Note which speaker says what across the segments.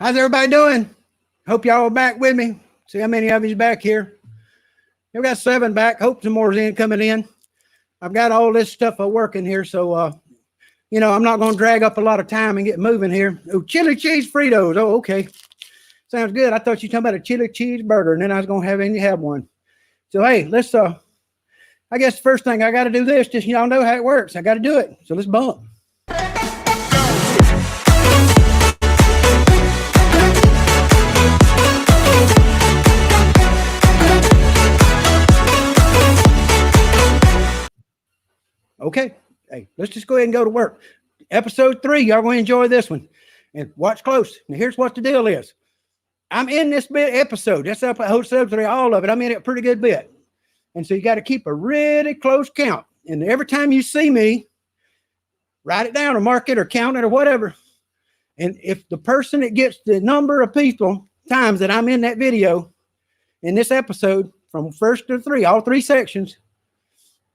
Speaker 1: How's everybody doing? Hope y'all are back with me. See how many of you's back here. We've got 7 back. Hope some more is coming in. I've got all this stuff working here, so I'm not going to drag up a lot of time and get moving here. Oh, chili cheese Fritos. Oh, okay. Sounds good. I thought you were talking about a chili cheeseburger, and then I was going to have one. So, hey, let's, I guess the first thing I got to do this, just y'all know how it works. I got to do it. So let's bump. Okay, hey, let's just go ahead and go to work. Episode 3, y'all going to enjoy this one. And watch close. Now, here's what the deal is. I'm in this episode. That's episode 3, all of it. I'm in it a pretty good bit. And so you got to keep a really close count. And every time you see me, write it down or mark it or count it or whatever. And if the person that gets the number of times that I'm in that video, in this episode, from 1st to 3, all 3 sections,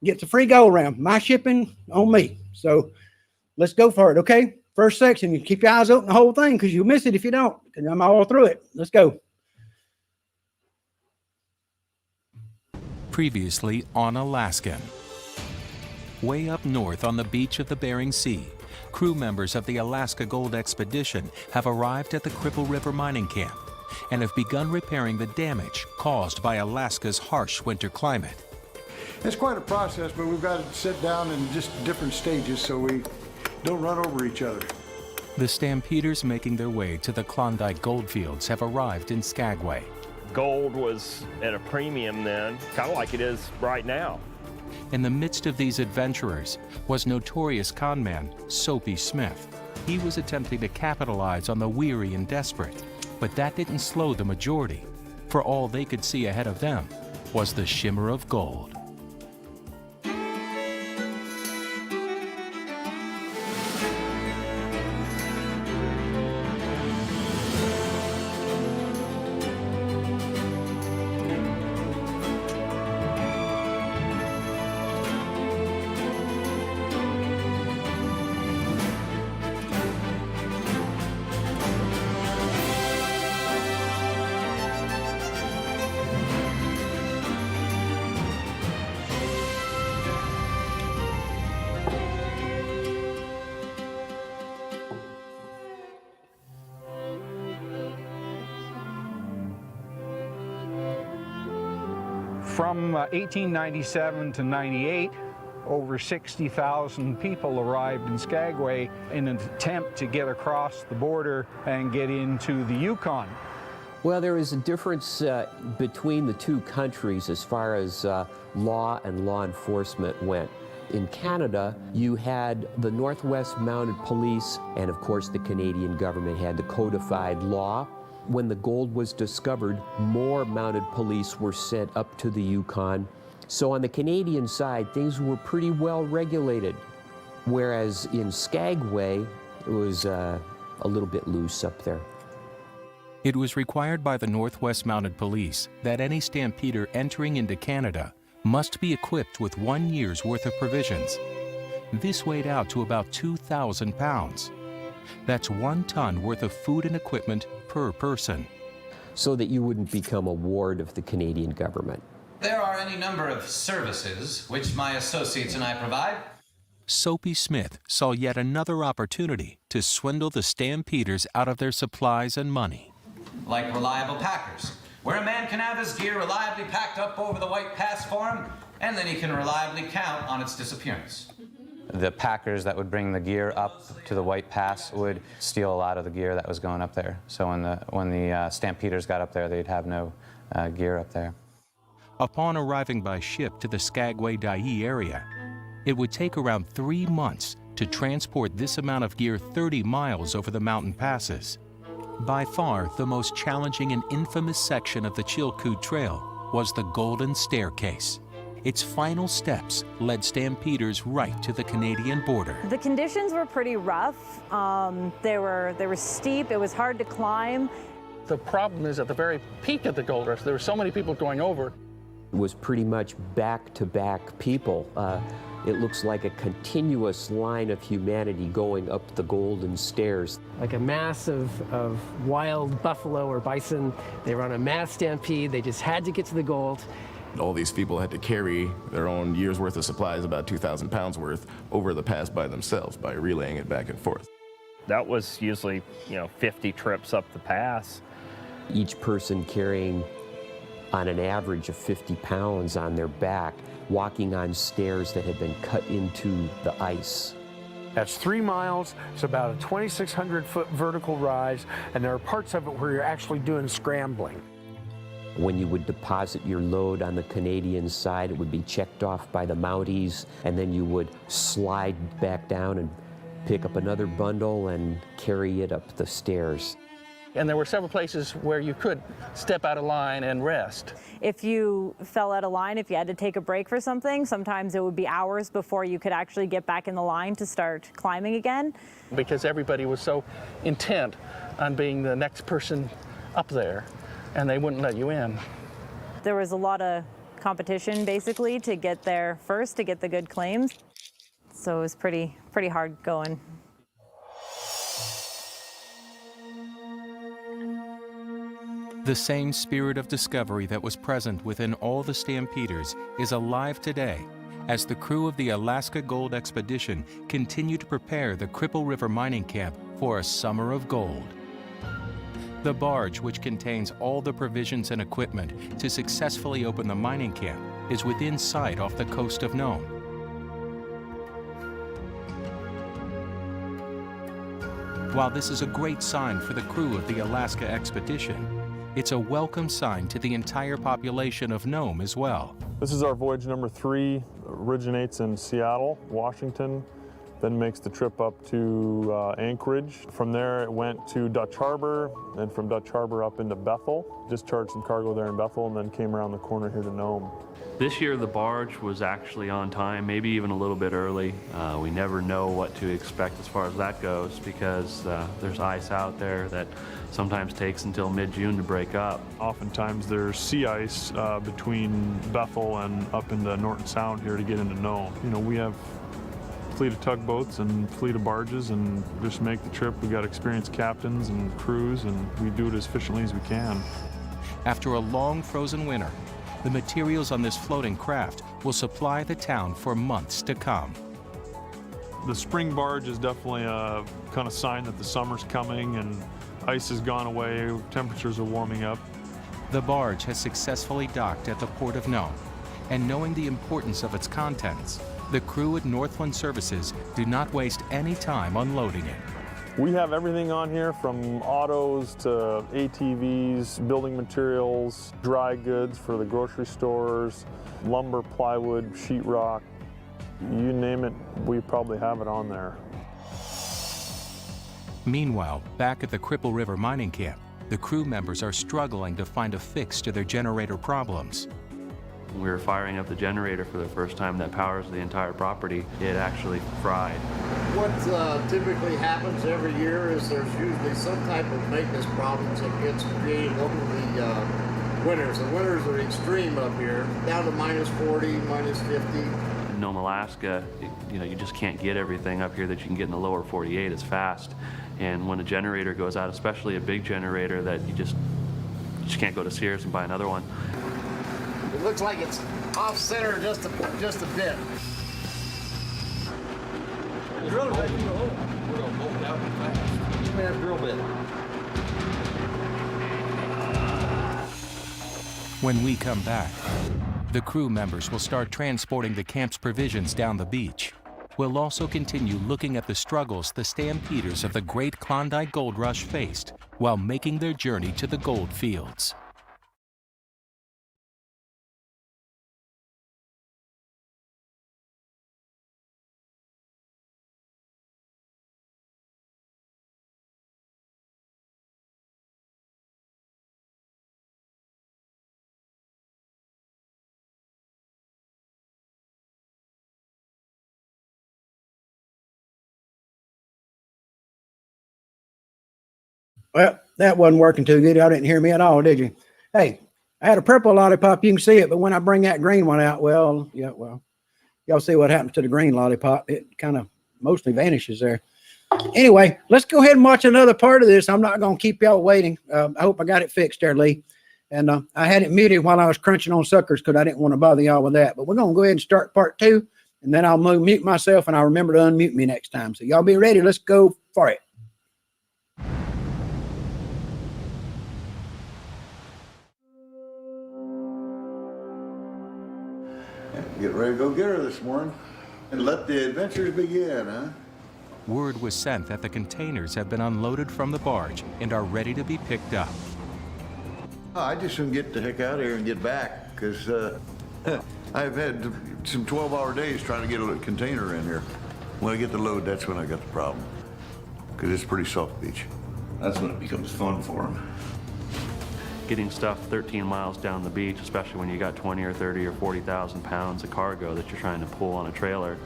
Speaker 1: gets a free go around. My shipping on me. So let's go for it, okay? First section, you keep your eyes open the whole thing because you'll miss it if you don't. Because I'm all through it. Let's go.
Speaker 2: Previously on Alaskan. Way up north on the beach of the Bering Sea, crew members of the Alaska Gold Expedition have arrived at the Cripple River mining camp and have begun repairing the damage caused by Alaska's harsh winter climate.
Speaker 3: It's quite a process, but we've got to sit down in just different stages so we don't run over each other.
Speaker 2: The stampeders making their way to the Klondike goldfields have arrived in Skagway.
Speaker 4: Gold was at a premium then, kind of like it is right now.
Speaker 2: In the midst of these adventurers was notorious conman Soapy Smith. He was attempting to capitalize on the weary and desperate, but that didn't slow the majority, for all they could see ahead of them was the shimmer of gold.
Speaker 5: From 1897 to 98, over 60,000 people arrived in Skagway in an attempt to get across the border and get into the Yukon.
Speaker 6: Well, there is a difference between the two countries as far as law and law enforcement went. In Canada, you had the Northwest Mounted Police, and of course the Canadian government had the codified law. When the gold was discovered, more mounted police were sent up to the Yukon. So on the Canadian side, things were pretty well regulated, whereas in Skagway, it was a little bit loose up there.
Speaker 2: It was required by the Northwest Mounted Police that any stampeder entering into Canada must be equipped with 1 year's worth of provisions. This weighed out to about 2,000 pounds. That's 1 ton worth of food and equipment per person.
Speaker 6: So that you wouldn't become a ward of the Canadian government.
Speaker 7: There are any number of services which my associates and I provide.
Speaker 2: Soapy Smith saw yet another opportunity to swindle the stampeders out of their supplies and money.
Speaker 7: Like reliable packers, where a man can have his gear reliably packed up over the White Pass for him, and then he can reliably count on its disappearance.
Speaker 8: The packers that would bring the gear up to the White Pass would steal a lot of the gear that was going up there. So when the stampeders got up there, they'd have no gear up there.
Speaker 2: Upon arriving by ship to the Skagway-Dyea area, it would take around 3 months to transport this amount of gear 30 miles over the mountain passes. By far, the most challenging and infamous section of the Chilkoot Trail was the Golden Staircase. Its final steps led stampeders right to the Canadian border.
Speaker 9: The conditions were pretty rough. They were steep. It was hard to climb.
Speaker 5: The problem is at the very peak of the gold rush, there were so many people going over.
Speaker 6: It was pretty much back-to-back people. It looks like a continuous line of humanity going up the golden stairs.
Speaker 10: Like a mass of wild buffalo or bison. They were on a mass stampede. They just had to get to the gold.
Speaker 11: All these people had to carry their own year's worth of supplies, about 2,000 pounds worth, over the pass by themselves by relaying it back and forth.
Speaker 4: That was usually, 50 trips up the pass.
Speaker 6: Each person carrying on an average of 50 pounds on their back, walking on stairs that had been cut into the ice.
Speaker 12: That's 3 miles. It's about a 2,600-foot vertical rise, and there are parts of it where you're actually doing scrambling.
Speaker 6: When you would deposit your load on the Canadian side, it would be checked off by the Mounties, and then you would slide back down and pick up another bundle and carry it up the stairs.
Speaker 13: And there were several places where you could step out of line and rest.
Speaker 9: If you fell out of line, if you had to take a break for something, sometimes it would be hours before you could actually get back in the line to start climbing again.
Speaker 13: Because everybody was so intent on being the next person up there, and they wouldn't let you in.
Speaker 9: There was a lot of competition basically to get there first, to get the good claims. So it was pretty hard going.
Speaker 2: The same spirit of discovery that was present within all the stampeders is alive today as the crew of the Alaska Gold Expedition continue to prepare the Cripple River mining camp for a summer of gold. The barge, which contains all the provisions and equipment to successfully open the mining camp, is within sight off the coast of Nome. While this is a great sign for the crew of the Alaska expedition, it's a welcome sign to the entire population of Nome as well.
Speaker 14: This is our voyage number 3, originates in Seattle, Washington, then makes the trip up to Anchorage. From there it went to Dutch Harbor, and from Dutch Harbor up into Bethel, discharged some cargo there in Bethel, and then came around the corner here to Nome.
Speaker 15: This year the barge was actually on time, maybe even a little bit early. We never know what to expect as far as that goes because there's ice out there that sometimes takes until mid-June to break up.
Speaker 14: Oftentimes there's sea ice between Bethel and up into Norton Sound here to get into Nome. We have fleet of tugboats and fleet of barges, and just make the trip. We've got experienced captains and crews, and we do it as efficiently as we can.
Speaker 2: After a long frozen winter, the materials on this floating craft will supply the town for months to come.
Speaker 14: The spring barge is definitely a kind of sign that the summer's coming and ice has gone away, temperatures are warming up.
Speaker 2: The barge has successfully docked at the port of Nome, and knowing the importance of its contents, the crew at Northland Services do not waste any time unloading it.
Speaker 14: We have everything on here from autos to ATVs, building materials, dry goods for the grocery stores, lumber, plywood, sheetrock, you name it, we probably have it on there.
Speaker 2: Meanwhile, back at the Cripple River mining camp, the crew members are struggling to find a fix to their generator problems.
Speaker 15: We were firing up the generator for the first time that powers the entire property. It actually fried.
Speaker 16: What typically happens every year is there's usually some type of maintenance problems that gets created over the winters. The winters are extreme up here, down to minus 40, minus 50.
Speaker 15: In Nome, Alaska, you just can't get everything up here that you can get in the lower 48 as fast. And when a generator goes out, especially a big generator that you just can't go to Sears and buy another one.
Speaker 16: It looks like it's off center just a bit.
Speaker 17: Drill it, we're gonna pull it out fast. Give me that drill bit.
Speaker 2: When we come back, the crew members will start transporting the camp's provisions down the beach. We'll also continue looking at the struggles the stampeders of the Great Klondike Gold Rush faced while making their journey to the gold fields.
Speaker 1: Well, that wasn't working too good. Y'all didn't hear me at all, did you? Hey, I had a purple lollipop. You can see it, but when I bring that green one out, well, y'all see what happens to the green lollipop. It kind of mostly vanishes there. Anyway, let's go ahead and watch another part of this. I'm not going to keep y'all waiting. I hope I got it fixed there, Lee. And I had it muted while I was crunching on suckers because I didn't want to bother y'all with that. But we're going to go ahead and start part 2, and then I'll mute myself, and I'll remember to unmute me next time. So y'all be ready. Let's go for it.
Speaker 3: Get ready to go get her this morning and let the adventures begin, huh?
Speaker 2: Word was sent that the containers have been unloaded from the barge and are ready to be picked up.
Speaker 3: I just soon get the heck out of here and get back, because I've had some 12-hour days trying to get a container in here. When I get the load, that's when I got the problem, because it's pretty soft beach. That's when it becomes fun for them.
Speaker 15: Getting stuff 13 miles down the beach, especially when you got 20 or 30 or 40,000 pounds of cargo that you're trying to pull on a trailer,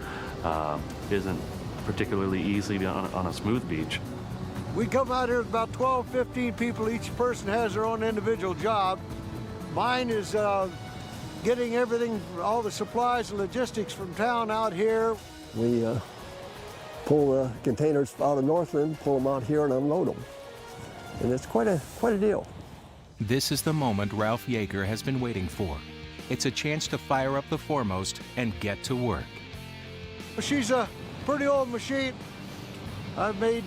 Speaker 15: isn't particularly easy on a smooth beach.
Speaker 3: We come out here with about 12, 15 people. Each person has their own individual job. Mine is getting everything, all the supplies and logistics from town out here.
Speaker 18: We pull the containers out of Northland, pull them out here and unload them. And it's quite a deal.
Speaker 2: This is the moment Ralph Yeager has been waiting for. It's a chance to fire up the Foremost and get to work.
Speaker 3: She's a pretty old machine. I've made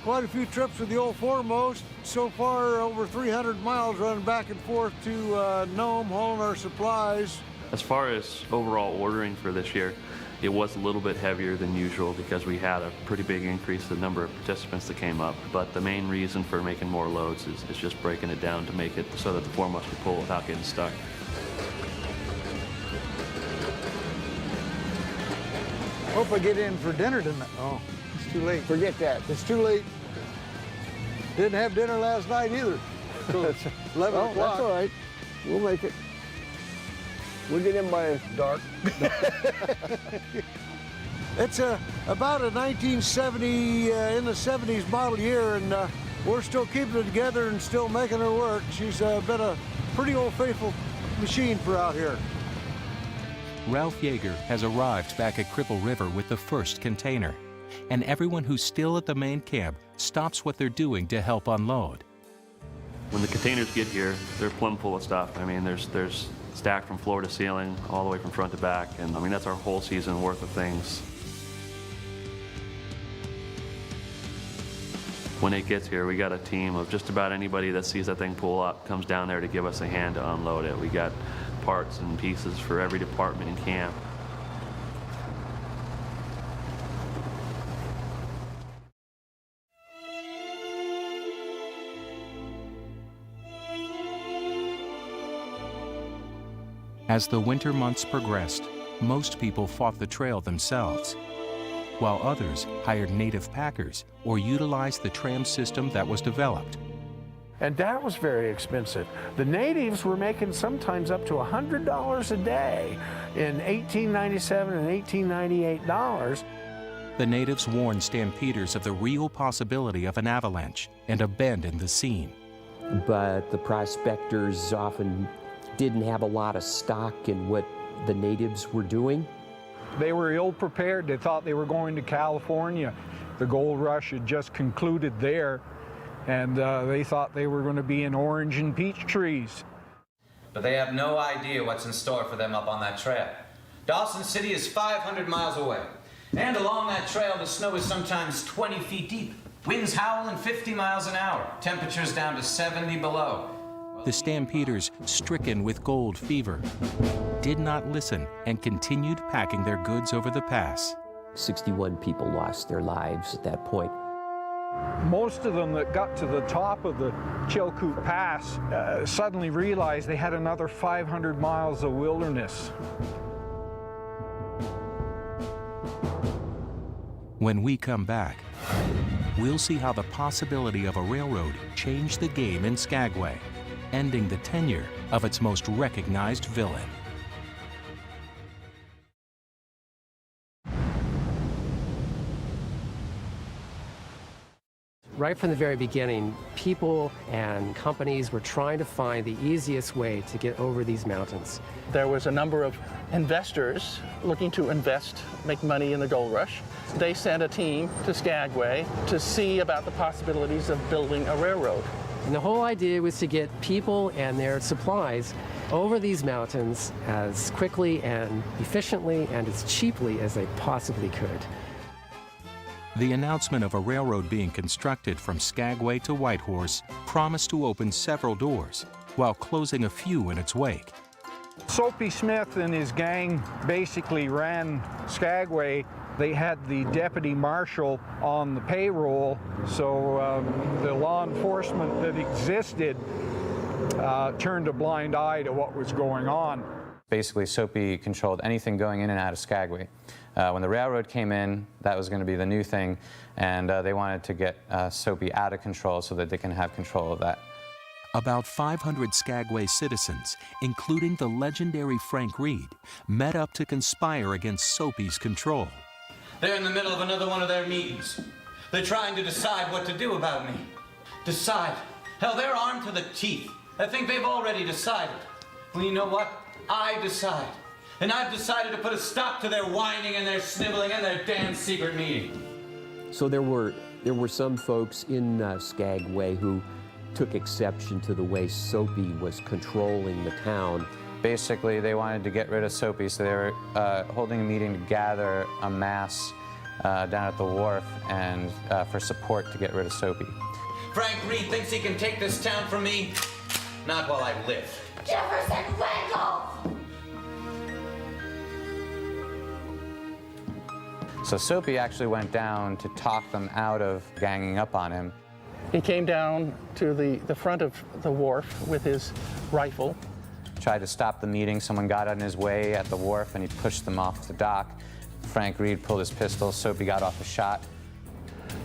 Speaker 3: quite a few trips with the old Foremost. So far, over 300 miles running back and forth to Nome, hauling our supplies.
Speaker 15: As far as overall ordering for this year, it was a little bit heavier than usual because we had a pretty big increase in the number of participants that came up. But the main reason for making more loads is just breaking it down to make it so that the Foremost can pull without getting stuck.
Speaker 3: Hope I get in for dinner tonight. Oh, it's too late. Forget that. It's too late. Didn't have dinner last night either. So it's 11 o'clock.
Speaker 18: That's all right. We'll make it. We'll get in by dark.
Speaker 3: It's about a 1970, in the 70s model year, and we're still keeping it together and still making her work. She's been a pretty old faithful machine for out here.
Speaker 2: Ralph Yeager has arrived back at Cripple River with the first container, and everyone who's still at the main camp stops what they're doing to help unload.
Speaker 15: When the containers get here, they're plumb full of stuff. I mean, there's stacked from floor to ceiling, all the way from front to back, and I mean, that's our whole season worth of things. When it gets here, we got a team of just about anybody that sees that thing pull up comes down there to give us a hand to unload it. We got parts and pieces for every department in camp.
Speaker 2: As the winter months progressed, most people fought the trail themselves, while others hired native packers or utilized the tram system that was developed.
Speaker 12: And that was very expensive. The natives were making sometimes up to $100 a day in 1897 and 1898 dollars.
Speaker 2: The natives warned stampeders of the real possibility of an avalanche and abandoned the scene.
Speaker 6: But the prospectors often didn't have a lot of stock in what the natives were doing.
Speaker 5: They were ill prepared. They thought they were going to California. The gold rush had just concluded there, and they thought they were going to be in orange and peach trees.
Speaker 7: But they have no idea what's in store for them up on that trail. Dawson City is 500 miles away, and along that trail the snow is sometimes 20 feet deep. Winds howling 50 miles an hour, temperatures down to 70 below.
Speaker 2: The stampeders, stricken with gold fever, did not listen and continued packing their goods over the pass.
Speaker 6: 61 people lost their lives at that point.
Speaker 5: Most of them that got to the top of the Chilkoot Pass suddenly realized they had another 500 miles of wilderness.
Speaker 2: When we come back, we'll see how the possibility of a railroad changed the game in Skagway, ending the tenure of its most recognized villain.
Speaker 10: Right from the very beginning, people and companies were trying to find the easiest way to get over these mountains.
Speaker 13: There was a number of investors looking to make money in the gold rush. They sent a team to Skagway to see about the possibilities of building a railroad.
Speaker 10: And the whole idea was to get people and their supplies over these mountains as quickly and efficiently and as cheaply as they possibly could.
Speaker 2: The announcement of a railroad being constructed from Skagway to Whitehorse promised to open several doors, while closing a few in its wake.
Speaker 5: Soapy Smith and his gang basically ran Skagway. They had the deputy marshal on the payroll, so the law enforcement that existed turned a blind eye to what was going on.
Speaker 8: Basically, Soapy controlled anything going in and out of Skagway. When the railroad came in, that was going to be the new thing, and they wanted to get Soapy out of control so that they can have control of that.
Speaker 2: About 500 Skagway citizens, including the legendary Frank Reed, met up to conspire against Soapy's control.
Speaker 7: They're in the middle of another one of their meetings. They're trying to decide what to do about me. Decide. Hell, they're armed to the teeth. I think they've already decided. Well, you know what? I decide. And I've decided to put a stop to their whining and their sniveling and their damn secret meeting.
Speaker 6: So there were some folks in Skagway who took exception to the way Soapy was controlling the town.
Speaker 8: Basically, they wanted to get rid of Soapy, so they were holding a meeting to gather a mass down at the wharf and for support to get rid of Soapy.
Speaker 7: Frank Reed thinks he can take this town from me. Not while I live. Jefferson Wiggle!
Speaker 8: So Soapy actually went down to talk them out of ganging up on him.
Speaker 13: He came down to the front of the wharf with his rifle.
Speaker 8: Tried to stop the meeting. Someone got in his way at the wharf and he pushed them off the dock. Frank Reed pulled his pistol. Soapy got off a shot.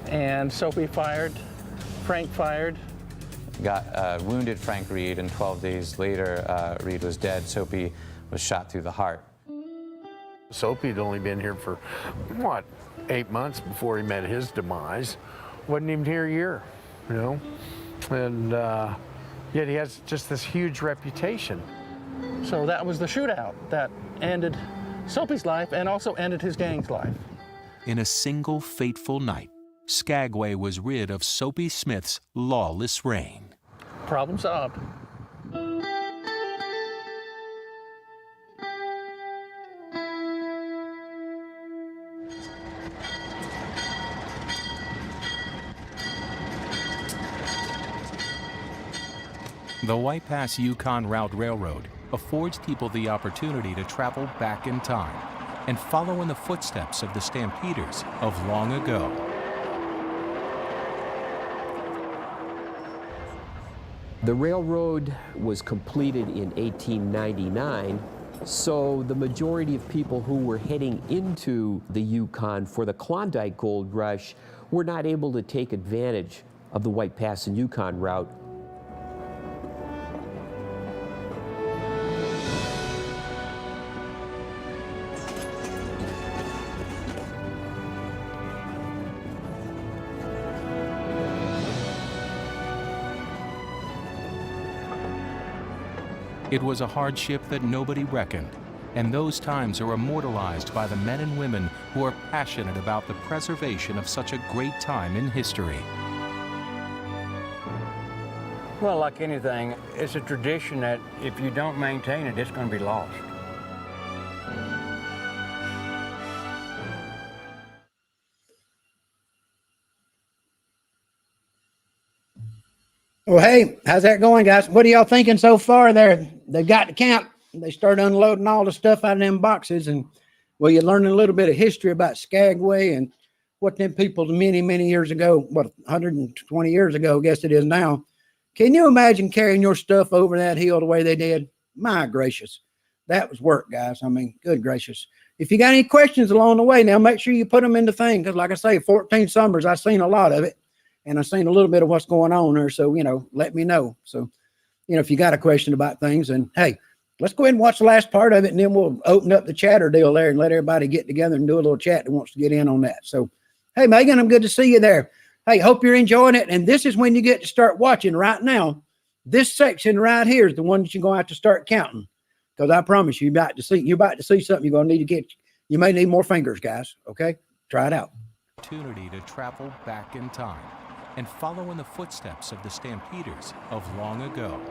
Speaker 13: And Soapy fired. Frank fired.
Speaker 8: Wounded Frank Reed, and 12 days later, Reed was dead. Soapy was shot through the heart.
Speaker 12: Soapy had only been here for, 8 months before he met his demise. Wasn't even here a year, you know? And yet he has just this huge reputation.
Speaker 13: So that was the shootout that ended Soapy's life and also ended his gang's life.
Speaker 2: In a single fateful night, Skagway was rid of Soapy Smith's lawless reign.
Speaker 13: Problem solved.
Speaker 2: The White Pass Yukon Route Railroad affords people the opportunity to travel back in time and follow in the footsteps of the stampeders of long ago.
Speaker 6: The railroad was completed in 1899, so the majority of people who were heading into the Yukon for the Klondike Gold Rush were not able to take advantage of the White Pass and Yukon route.
Speaker 2: It was a hardship that nobody reckoned, and those times are immortalized by the men and women who are passionate about the preservation of such a great time in history.
Speaker 19: Well, like anything, it's a tradition that if you don't maintain it, it's going to be lost.
Speaker 1: Well, hey, how's that going, guys? What are y'all thinking so far there? They've got the camp. They started unloading all the stuff out of them boxes, and well, you're learning a little bit of history about Skagway and what them people many, many years ago, 120 years ago, I guess it is now. Can you imagine carrying your stuff over that hill the way they did? My gracious, that was work, guys. I mean, good gracious. If you got any questions along the way, now make sure you put them in the thing, because like I say, 14 summers, I've seen a lot of it. And I've seen a little bit of what's going on there. So, let me know. So, if you got a question about things, and hey, let's go ahead and watch the last part of it, and then we'll open up the chatter deal there and let everybody get together and do a little chat that wants to get in on that. So, hey, Megan, I'm good to see you there. Hey, hope you're enjoying it. And this is when you get to start watching right now. This section right here is the one that you're going to have to start counting. Because I promise you, you're about to see something you're going to need to get. You may need more fingers, guys. Okay? Try it out.
Speaker 2: Opportunity to travel back in time and follow in the footsteps of the stampeders of long ago.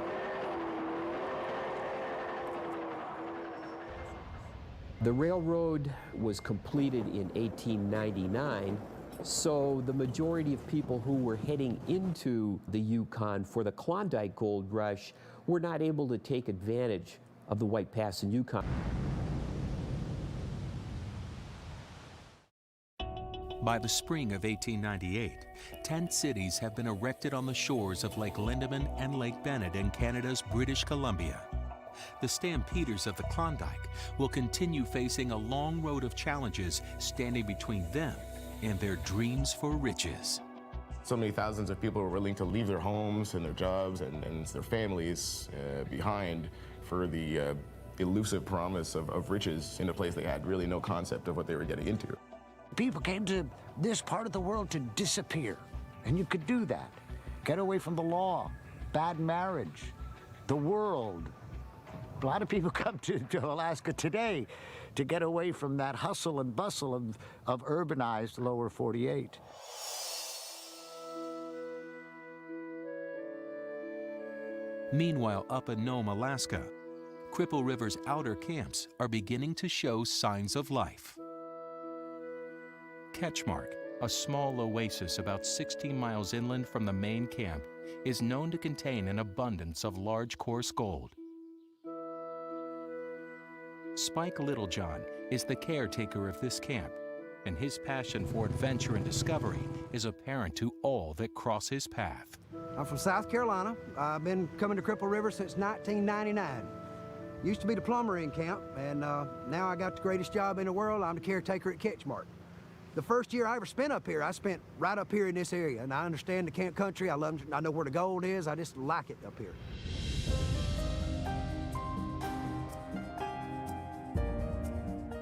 Speaker 6: The railroad was completed in 1899, so the majority of people who were heading into the Yukon for the Klondike Gold Rush were not able to take advantage of the White Pass in Yukon.
Speaker 2: By the spring of 1898, tent cities have been erected on the shores of Lake Lindeman and Lake Bennett in Canada's British Columbia. The stampeders of the Klondike will continue facing a long road of challenges standing between them and their dreams for riches.
Speaker 11: So many thousands of people were willing to leave their homes and their jobs and their families behind for the elusive promise of riches in a place they had really no concept of what they were getting into.
Speaker 20: People came to this part of the world to disappear, and you could do that. Get away from the law, bad marriage, the world. A lot of people come to Alaska today to get away from that hustle and bustle of urbanized lower 48.
Speaker 2: Meanwhile, up in Nome, Alaska, Cripple River's outer camps are beginning to show signs of life. Ketchmark, a small oasis about 16 miles inland from the main camp, is known to contain an abundance of large coarse gold. Spike Littlejohn is the caretaker of this camp, and his passion for adventure and discovery is apparent to all that cross his path.
Speaker 1: I'm from South Carolina. I've been coming to Cripple River since 1999. Used to be the plumber in camp, and now I got the greatest job in the world. I'm the caretaker at Ketchmark. The first year I ever spent up here, I spent right up here in this area, and I understand the camp country. I love it. I know where the gold is. I just like it up here.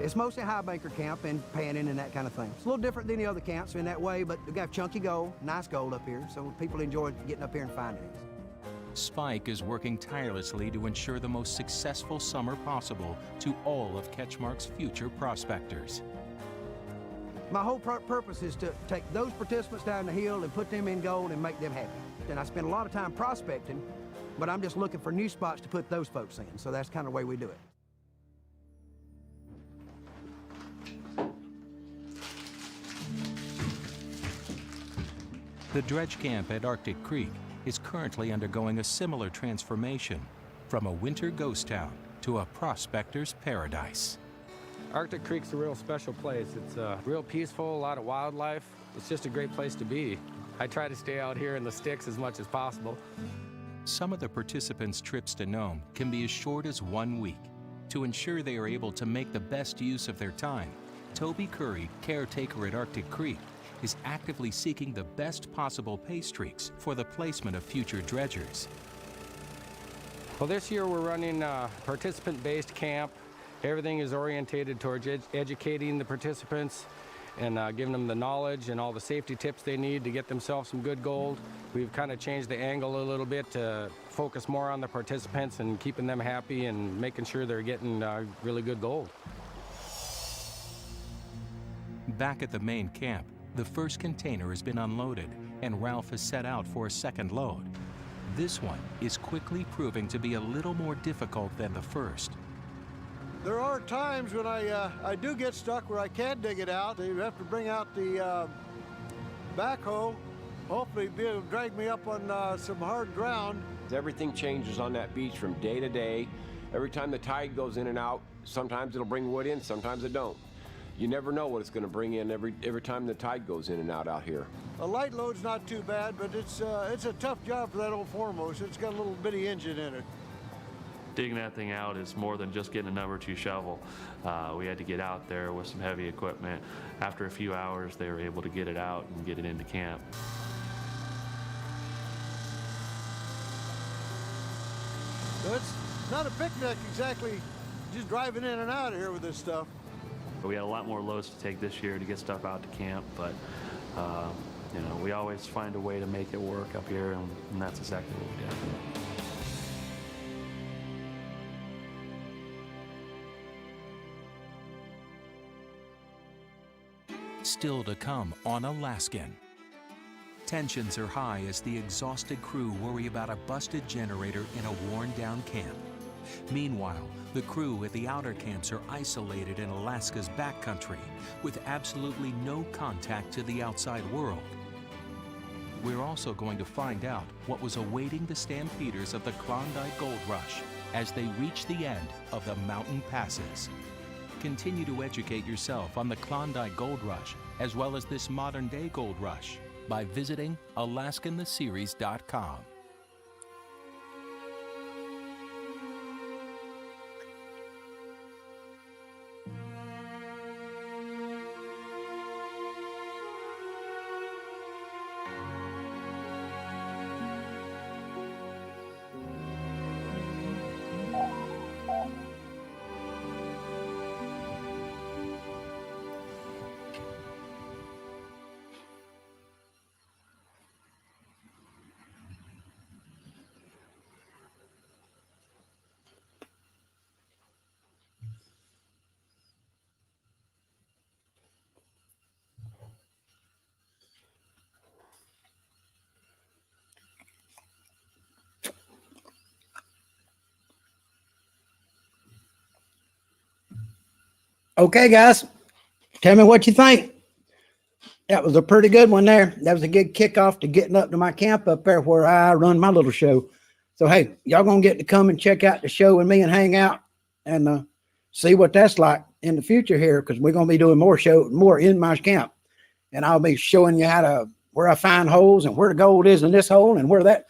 Speaker 1: It's mostly high banker camp and panning and that kind of thing. It's a little different than the other camps in that way, but we got chunky gold, nice gold up here, so people enjoy getting up here and finding it.
Speaker 2: Spike is working tirelessly to ensure the most successful summer possible to all of Ketchmark's future prospectors.
Speaker 1: My whole purpose is to take those participants down the hill and put them in gold and make them happy. And I spend a lot of time prospecting, but I'm just looking for new spots to put those folks in, so that's kind of the way we do it.
Speaker 2: The dredge camp at Arctic Creek is currently undergoing a similar transformation from a winter ghost town to a prospector's paradise.
Speaker 10: Arctic Creek's a real special place. It's real peaceful, a lot of wildlife. It's just a great place to be. I try to stay out here in the sticks as much as possible.
Speaker 2: Some of the participants' trips to Nome can be as short as 1 week. To ensure they are able to make the best use of their time, Toby Curry, caretaker at Arctic Creek, is actively seeking the best possible pay streaks for the placement of future dredgers.
Speaker 10: Well, this year we're running a participant-based camp. Everything is orientated towards educating the participants and giving them the knowledge and all the safety tips they need to get themselves some good gold. We've kind of changed the angle a little bit to focus more on the participants and keeping them happy and making sure they're getting really good gold.
Speaker 2: Back at the main camp, the first container has been unloaded and Ralph has set out for a second load. This one is quickly proving to be a little more difficult than the first.
Speaker 16: There are times when I do get stuck where I can't dig it out. You have to bring out the backhoe, hopefully be able to drag me up on some hard ground.
Speaker 21: Everything changes on that beach from day to day. Every time the tide goes in and out, sometimes it'll bring wood in, sometimes it don't. You never know what it's going to bring in every time the tide goes in and out here.
Speaker 16: A light load's not too bad, but it's a tough job for that old foremost. It's got a little bitty engine in it.
Speaker 15: Digging that thing out is more than just getting a number 2 shovel. We had to get out there with some heavy equipment. After a few hours, they were able to get it out and get it into camp.
Speaker 16: So it's not a picnic exactly, just driving in and out of here with this stuff.
Speaker 15: We had a lot more loads to take this year to get stuff out to camp, but You know, we always find a way to make it work up here, and that's exactly what we did.
Speaker 2: Still to come on Alaskan. Tensions are high as the exhausted crew worry about a busted generator in a worn-down camp. Meanwhile, the crew at the outer camps are isolated in Alaska's backcountry with absolutely no contact to the outside world. We're also going to find out what was awaiting the stampeders of the Klondike Gold Rush as they reach the end of the mountain passes. Continue to educate yourself on the Klondike Gold Rush as well as this modern-day gold rush by visiting AlaskanTheSeries.com.
Speaker 1: Okay, guys, tell me what you think. That was a pretty good one there. That was a good kickoff to getting up to my camp up there where I run my little show. So, hey, y'all going to get to come and check out the show with me and hang out and see what that's like in the future here, because we're going to be doing more in my camp. And I'll be showing you where I find holes and where the gold is in this hole and where that,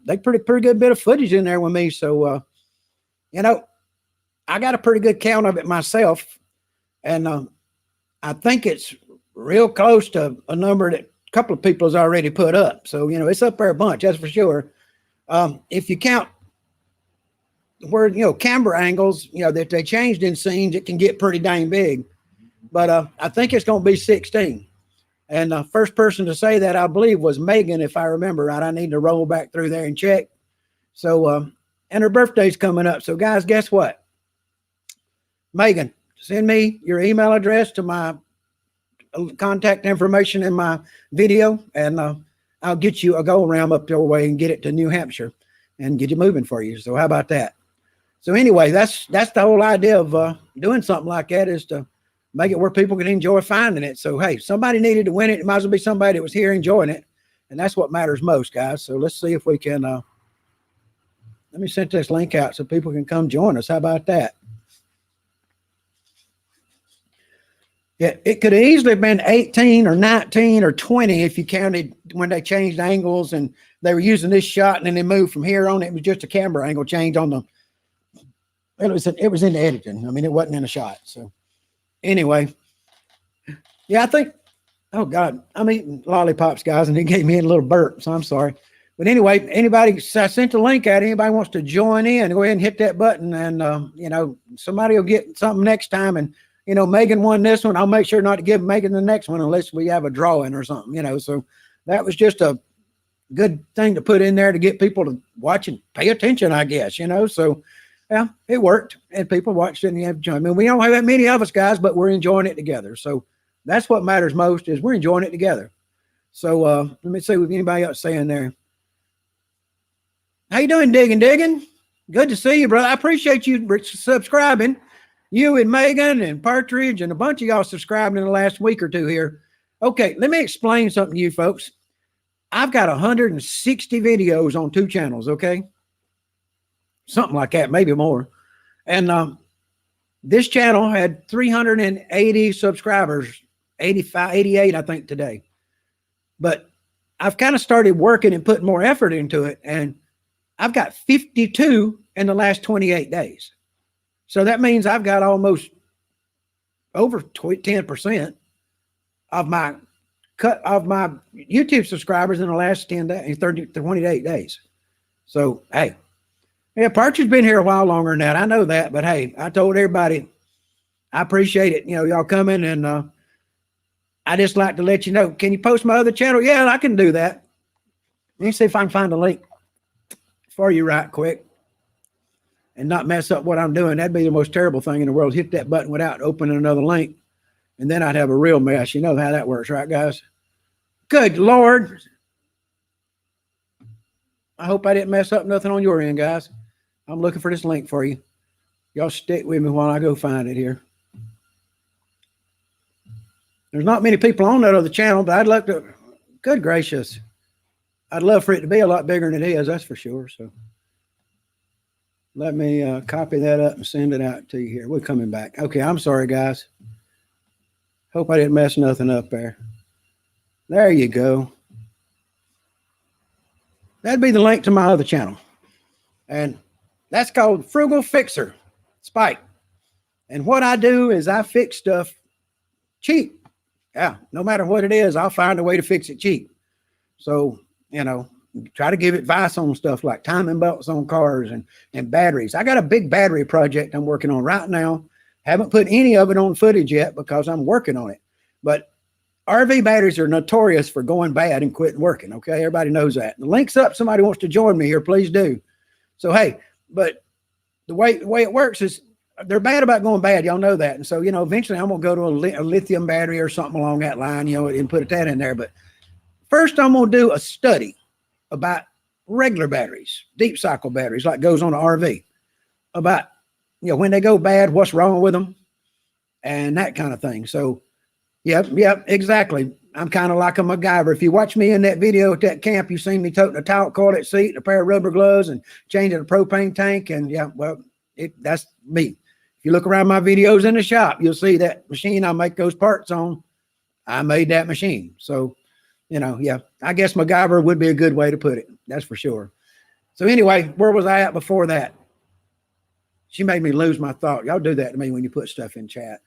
Speaker 1: they pretty good bit of footage in there with me. So, I got a pretty good count of it myself. And I think it's real close to a number that a couple of people has already put up. So, it's up there a bunch, that's for sure. If you count where, camera angles, that they changed in scenes, it can get pretty dang big. But I think it's going to be 16. And the first person to say that, I believe, was Megan, if I remember right. I need to roll back through there and check. So, and her birthday's coming up. So, guys, guess what? Megan, send me your email address to my contact information in my video, and I'll get you a gold ram up your way and get it to New Hampshire and get it moving for you. So how about that? So anyway, that's the whole idea of doing something like that, is to make it where people can enjoy finding it. So, hey, somebody needed to win it. It might as well be somebody that was here enjoying it. And that's what matters most, guys. So let's see if we can, let me send this link out so people can come join us. How about that? Yeah, it could have easily been 18 or 19 or 20 if you counted when they changed angles and they were using this shot and then they moved from here on. It was just a camera angle change on the, it was in the editing. I mean, it wasn't in a shot. So anyway, yeah, I think, oh God, I'm eating lollipops, guys, and it gave me a little burp, so I'm sorry. But anyway, I sent the link out. Anybody wants to join in, go ahead and hit that button, and somebody will get something next time. And Megan won this one. I'll make sure not to give Megan the next one unless we have a drawing or something, So that was just a good thing to put in there to get people to watch and pay attention, I guess, So, yeah, it worked, and people watched it and you have joined. I mean, we don't have that many of us, guys, but we're enjoying it together. So that's what matters most, is we're enjoying it together. So let me see what anybody else saying there. How you doing, Digging? Good to see you, brother. I appreciate you subscribing. You and Megan and Partridge and a bunch of y'all subscribed in the last week or two here. Okay, let me explain something to you folks. I've got 160 videos on 2 channels, okay? Something like that, maybe more. And this channel had 380 subscribers, 88, I think, today. But I've kind of started working and putting more effort into it, and I've got 52 in the last 28 days. So that means I've got almost over 10% of my YouTube subscribers in the last 28 days. So, hey, yeah, Partridge's been here a while longer than that. I know that, but hey, I told everybody I appreciate it. Y'all coming, and I just like to let you know. Can you post my other channel? Yeah, I can do that. Let me see if I can find a link for you right quick and not mess up what I'm doing. That'd be the most terrible thing in the world. Hit that button without opening another link, and then I'd have a real mess. You know how that works, right, guys? Good Lord. I hope I didn't mess up nothing on your end, guys. I'm looking for this link for you. Y'all stick with me while I go find it here. There's not many people on that other channel, but I'd like to, good gracious. I'd love for it to be a lot bigger than it is, that's for sure. So let me copy that up and send it out to you here. We're coming back. Okay, I'm sorry, guys. Hope I didn't mess nothing up there. There you go. That'd be the link to my other channel. And that's called Frugal Fixer Spike. And what I do is I fix stuff cheap. Yeah, no matter what it is, I'll find a way to fix it cheap. So, you know, try to give advice on stuff like timing belts on cars and batteries. I got a big battery project I'm working on right now. Haven't put any of it on footage yet because I'm working on it. But RV batteries are notorious for going bad and quitting working. Okay, everybody knows that. The link's up. Somebody wants to join me here, please do. So, hey, but the way it works is they're bad about going bad. Y'all know that. And so, you know, eventually I'm going to go to a lithium battery or something along that line, you know, and put that in there. But first I'm going to do a study about regular batteries, deep cycle batteries, like goes on an RV, about, you know, when they go bad, what's wrong with them and that kind of thing. So, yep, exactly. I'm kind of like a MacGyver. If you watch me in that video at that camp, you seen me toting a towel coiled seat, a pair of rubber gloves, and changing a propane tank. And yeah, well, that's me. If you look around my videos in the shop, you'll see that machine I make those parts on. I made that machine. So, you know, yeah, I guess MacGyver would be a good way to put it. That's for sure. So anyway, where was I at before that? She made me lose my thought. Y'all do that to me when you put stuff in chat.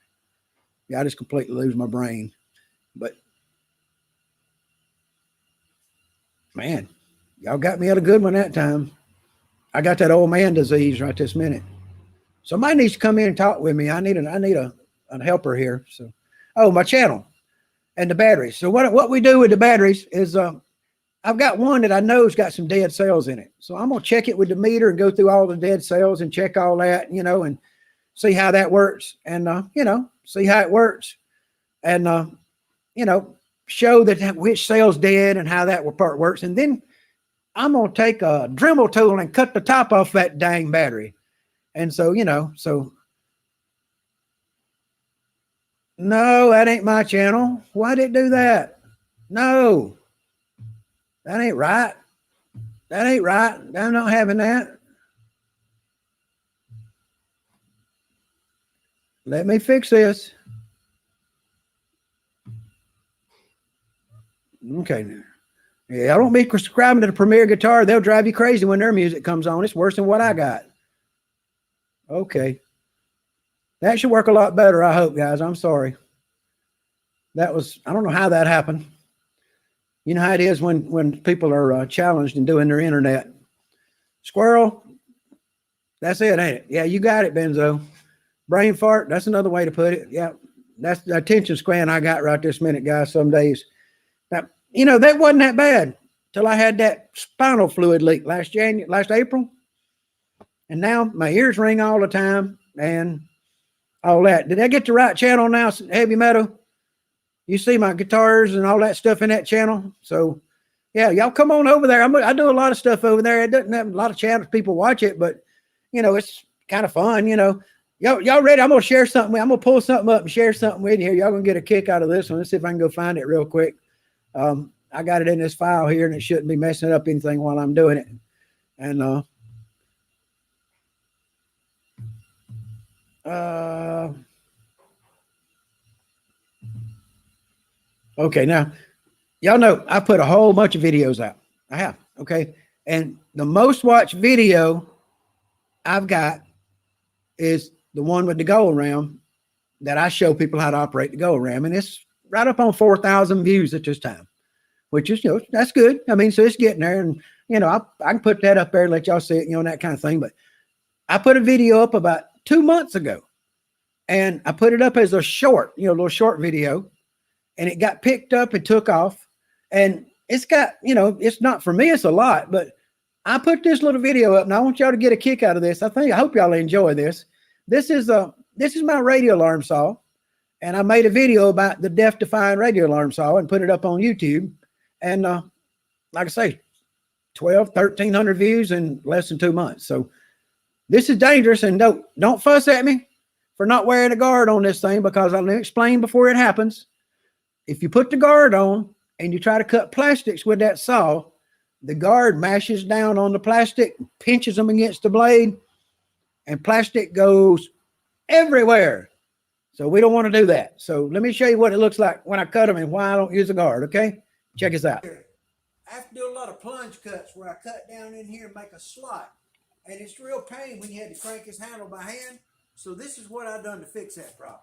Speaker 1: Yeah, I just completely lose my brain. But man, y'all got me at a good one that time. I got that old man disease right this minute. Somebody needs to come in and talk with me. I need a helper here. So, oh, my channel and the batteries. So what we do with the batteries is I've got one that I know has got some dead cells in it. So I'm gonna check it with the meter and go through all the dead cells and check all that, you know, and see how that works, and you know, see how it works, and you know, show that which cell's dead and how that part works. And then I'm gonna take a Dremel tool and cut the top off that dang battery. And so, you know, so no, that ain't my channel. Why did it do that? No, that ain't right. That ain't right. I'm not having that. Let me fix this. Okay. Yeah, I don't be subscribing to the Premier Guitar. They'll drive you crazy when their music comes on. It's worse than what I got. Okay. That should work a lot better, I hope, guys. I'm sorry. That was, I don't know how that happened. You know how it is when people are challenged in doing their internet. Squirrel, that's it, ain't it? Yeah, you got it, Benzo. Brain fart, that's another way to put it. Yeah, that's the attention span I got right this minute, guys, some days. Now, you know, that wasn't that bad till I had that spinal fluid leak last April. And now my ears ring all the time and all that. Did I get the right channel now, Heavy Metal? You see my guitars and all that stuff in that channel. So, yeah, y'all come on over there. I do a lot of stuff over there. It doesn't have a lot of channels people watch it, but, you know, it's kind of fun, you know. Y'all ready? I'm going to share something. I'm going to pull something up and share something with you here. Y'all going to get a kick out of this one. Let's see if I can go find it real quick. I got it in this file here, and it shouldn't be messing up anything while I'm doing it. And, okay, now, y'all know I put a whole bunch of videos out. I have, okay? And the most watched video I've got is the one with the go-around that I show people how to operate the go-around. And it's right up on 4,000 views at this time, which is, you know, that's good. I mean, so it's getting there. And, you know, I can put that up there and let y'all see it, you know, and that kind of thing. But I put a video up about 2 months ago. And I put it up as a short, you know, little short video. and it got picked up and took off. And it's got, it's not for me, it's a lot, but I put this little video up and I want y'all to get a kick out of this. I hope y'all enjoy this. This is my radio alarm saw. And I made a video about the death-defying radio alarm saw and put it up on YouTube. And like I say, 1,300 views in less than 2 months. So this is dangerous, and don't fuss at me for not wearing a guard on this thing, because I'll explain before it happens. If you put the guard on and you try to cut plastics with that saw, the guard mashes down on the plastic, pinches them against the blade, and plastic goes everywhere. So we don't want to do that. So let me show you what it looks like when I cut them and why I don't use a guard, okay? Check this out. I have to do a lot of plunge cuts where I cut down in here and make a slot. And it's real pain when you had to crank his handle by hand. So this is what I've done to fix that problem.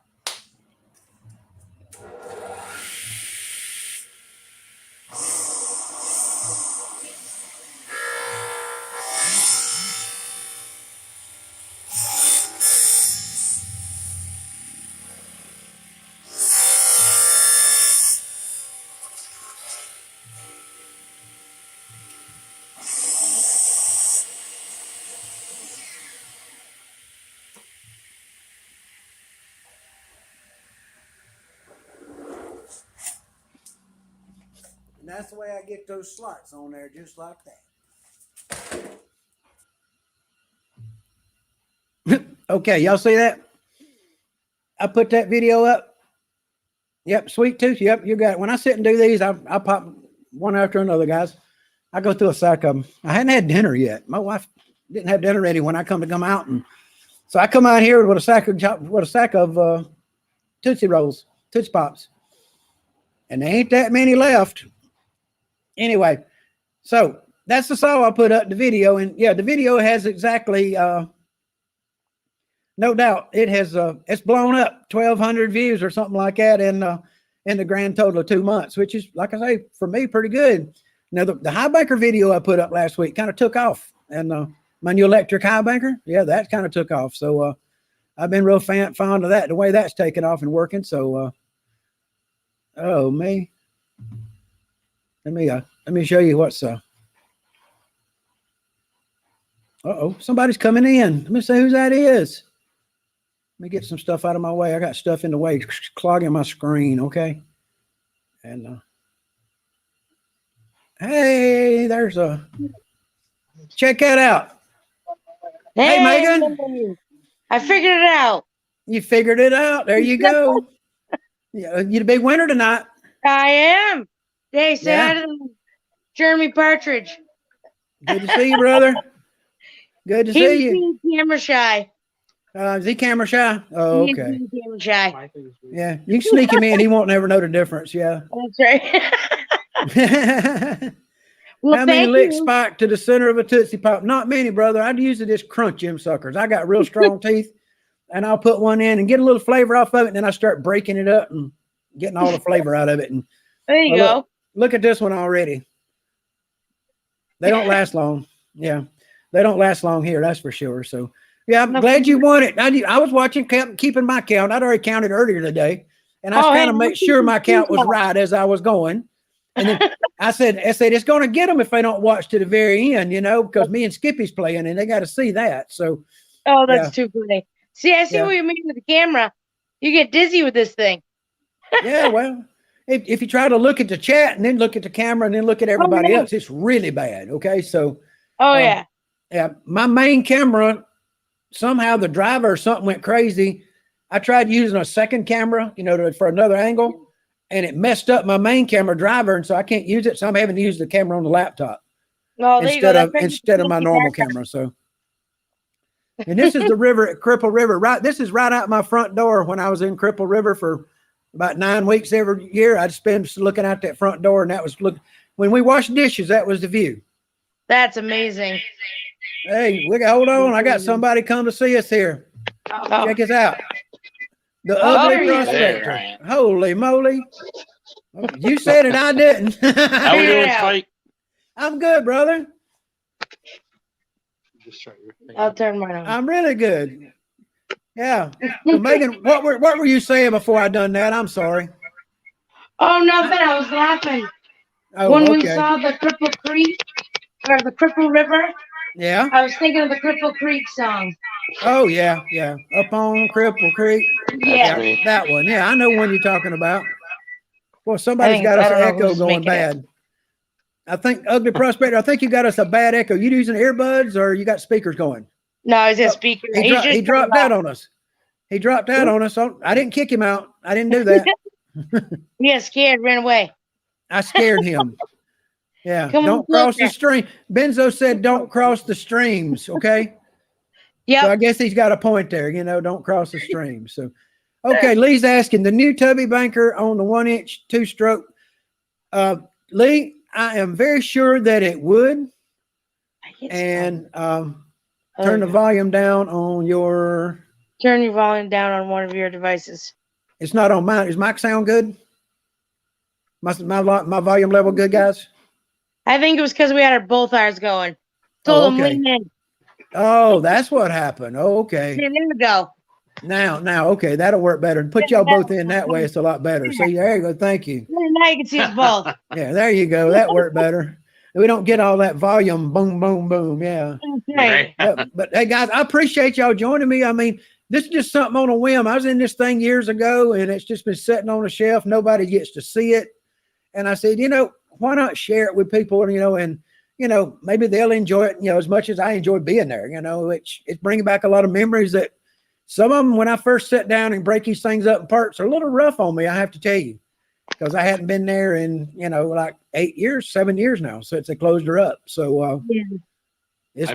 Speaker 1: And that's the way I get those slots on there, just like that. Okay, y'all see that? I put that video up. Yep, sweet tooth. Yep, you got it. When I sit and do these, I pop one after another, guys. I go through a sack of them. I hadn't had dinner yet. My wife didn't have dinner ready when I come out, and so I come out here with a sack of Tootsie Rolls, Tootsie Pops, and there ain't that many left. Anyway, so that's the saw I put up in the video, and yeah, the video has exactly, no doubt, it has it's blown up 1,200 views or something like that in the grand total of 2 months, which is, like I say, for me, pretty good. Now the high banker video I put up last week kind of took off, and my new electric high banker, yeah, that kind of took off. So I've been real fond of that, the way that's taken off and working. So oh me. Let me show you what's somebody's coming in. Let me see who that is. Let me get some stuff out of my way. I got stuff in the way clogging my screen, okay? And hey, there's check that out. Hey Megan.
Speaker 4: I figured it out.
Speaker 1: You figured it out. There you go. Yeah, you a big winner tonight.
Speaker 4: I am. Hey, say hi to Jeremy Partridge.
Speaker 1: Good to see you, brother. Good to see you.
Speaker 4: He's camera shy.
Speaker 1: Is he camera shy? Oh, okay.
Speaker 4: He's camera shy.
Speaker 1: Yeah, you can sneak him in. He won't never know the difference. Yeah.
Speaker 4: That's right. Well,
Speaker 1: how many licks spike to the center of a Tootsie Pop? Not many, brother. I'd usually just crunch them suckers. I got real strong teeth, and I'll put one in and get a little flavor off of it, and then I start breaking it up and getting all the flavor out of it. And
Speaker 4: there you go.
Speaker 1: Look at this one already. They don't last long. Yeah, they don't last long here. That's for sure. So, yeah, I'm glad you won it. I was watching, keeping my count. I'd already counted earlier today, and I was trying to make sure my count was right as I was going. And then I said, it's going to get them if they don't watch to the very end, because me and Skippy's playing, and they got to see that. So,
Speaker 4: oh, that's too funny. See, I see what you mean with the camera. You get dizzy with this thing.
Speaker 1: Yeah, well. If you try to look at the chat and then look at the camera and then look at everybody else, it's really bad. Okay. So, yeah. My main camera, somehow the driver or something went crazy. I tried using a second camera, for another angle, and it messed up my main camera driver. And so I can't use it. So I'm having to use the camera on the laptop instead of my normal camera. So, and this is the river at Cripple River. This is right out my front door when I was in Cripple River for about 9 weeks every year. I'd spend looking out that front door, and that was when we washed dishes, that was the view.
Speaker 4: That's amazing.
Speaker 1: Hey, hold on. I got somebody come to see us here. Check us out. The ugly prospector. Holy moly. You said it, I didn't.
Speaker 22: How we doing, Spike?
Speaker 1: I'm good, brother.
Speaker 4: I'll turn mine on.
Speaker 1: I'm really good. Yeah. So Megan, what were you saying before I done that? I'm sorry.
Speaker 4: Oh, nothing. I was laughing.
Speaker 1: Oh,
Speaker 4: When we
Speaker 1: okay.
Speaker 4: saw the Cripple Creek or the Cripple River,
Speaker 1: Yeah.
Speaker 4: I was thinking of the Cripple Creek song.
Speaker 1: Oh, yeah, yeah. Up on Cripple Creek.
Speaker 4: Yeah.
Speaker 1: That one. Yeah, I know one you're talking about. Well,
Speaker 4: I
Speaker 1: somebody's
Speaker 4: think
Speaker 1: got
Speaker 4: I
Speaker 1: us an
Speaker 4: don't know
Speaker 1: echo
Speaker 4: who's
Speaker 1: going
Speaker 4: making it.
Speaker 1: bad. I think Ugly Prospector, I think you got us a bad echo. You using earbuds or you got speakers going?
Speaker 4: No, I was a speaker.
Speaker 1: He dropped out on us. He dropped out on us. I didn't kick him out. I didn't do that.
Speaker 4: He got scared, ran away.
Speaker 1: I scared him. Yeah.
Speaker 4: Come
Speaker 1: Don't
Speaker 4: on,
Speaker 1: cross the
Speaker 4: closer.
Speaker 1: stream. Benzo said don't cross the streams. Okay.
Speaker 4: Yeah.
Speaker 1: So I guess he's got a point there, don't cross the stream. So, okay. Lee's asking the new tubby banker on the 1-inch 2-stroke. Lee, I am very sure that it would. And turn the volume down on your.
Speaker 4: Turn your volume down on one of your devices.
Speaker 1: It's not on mine. Is mic sound good? My volume level good, guys?
Speaker 4: I think it was because we had both ours going. Told them lean in.
Speaker 1: Oh, that's what happened. Oh, okay.
Speaker 4: There we go.
Speaker 1: Now, okay, that'll work better. Put y'all both in that way. It's a lot better. So there you go. Thank you.
Speaker 4: Now you can see us both.
Speaker 1: Yeah, there you go. That worked better. We don't get all that volume. Boom, boom, boom. Yeah.
Speaker 4: Right.
Speaker 1: But hey, guys, I appreciate y'all joining me. I mean, this is just something on a whim. I was in this thing years ago, and it's just been sitting on a shelf. Nobody gets to see it. And I said, why not share it with people, and maybe they'll enjoy it, as much as I enjoy being there. It's bringing back a lot of memories that some of them, when I first sat down and break these things up in parts, are a little rough on me, I have to tell you, because I hadn't been there in, like 7 years now since they closed her up. So it's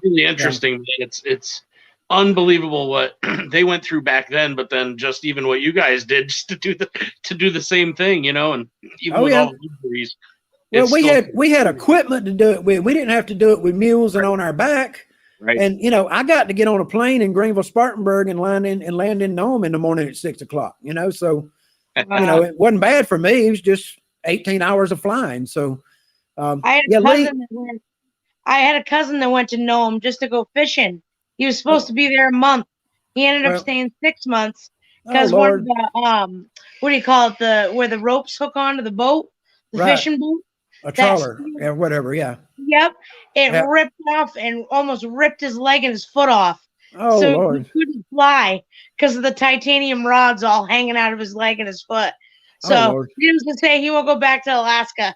Speaker 9: really interesting. Man. It's unbelievable what they went through back then, but then just even what you guys did just to do the same thing, and even with all the injuries.
Speaker 1: Well, we had equipment to do it with. We didn't have to do it with mules and on our back.
Speaker 9: Right.
Speaker 1: And I got to get on a plane in Greenville, Spartanburg, and land in Nome in the morning at 6 o'clock. So it wasn't bad for me. It was just 18 hours of flying. So
Speaker 4: I had a cousin that went to Nome just to go fishing. He was supposed to be there a month. He ended up staying 6 months because one of the what do you call it? Where the ropes hook onto the boat, the fishing boat.
Speaker 1: A trawler, or whatever, yeah.
Speaker 4: Yep. It ripped off and almost ripped his leg and his foot off.
Speaker 1: Oh,
Speaker 4: so
Speaker 1: Lord.
Speaker 4: He couldn't fly because of the titanium rods all hanging out of his leg and his foot. So he was going to say he won't go back to Alaska.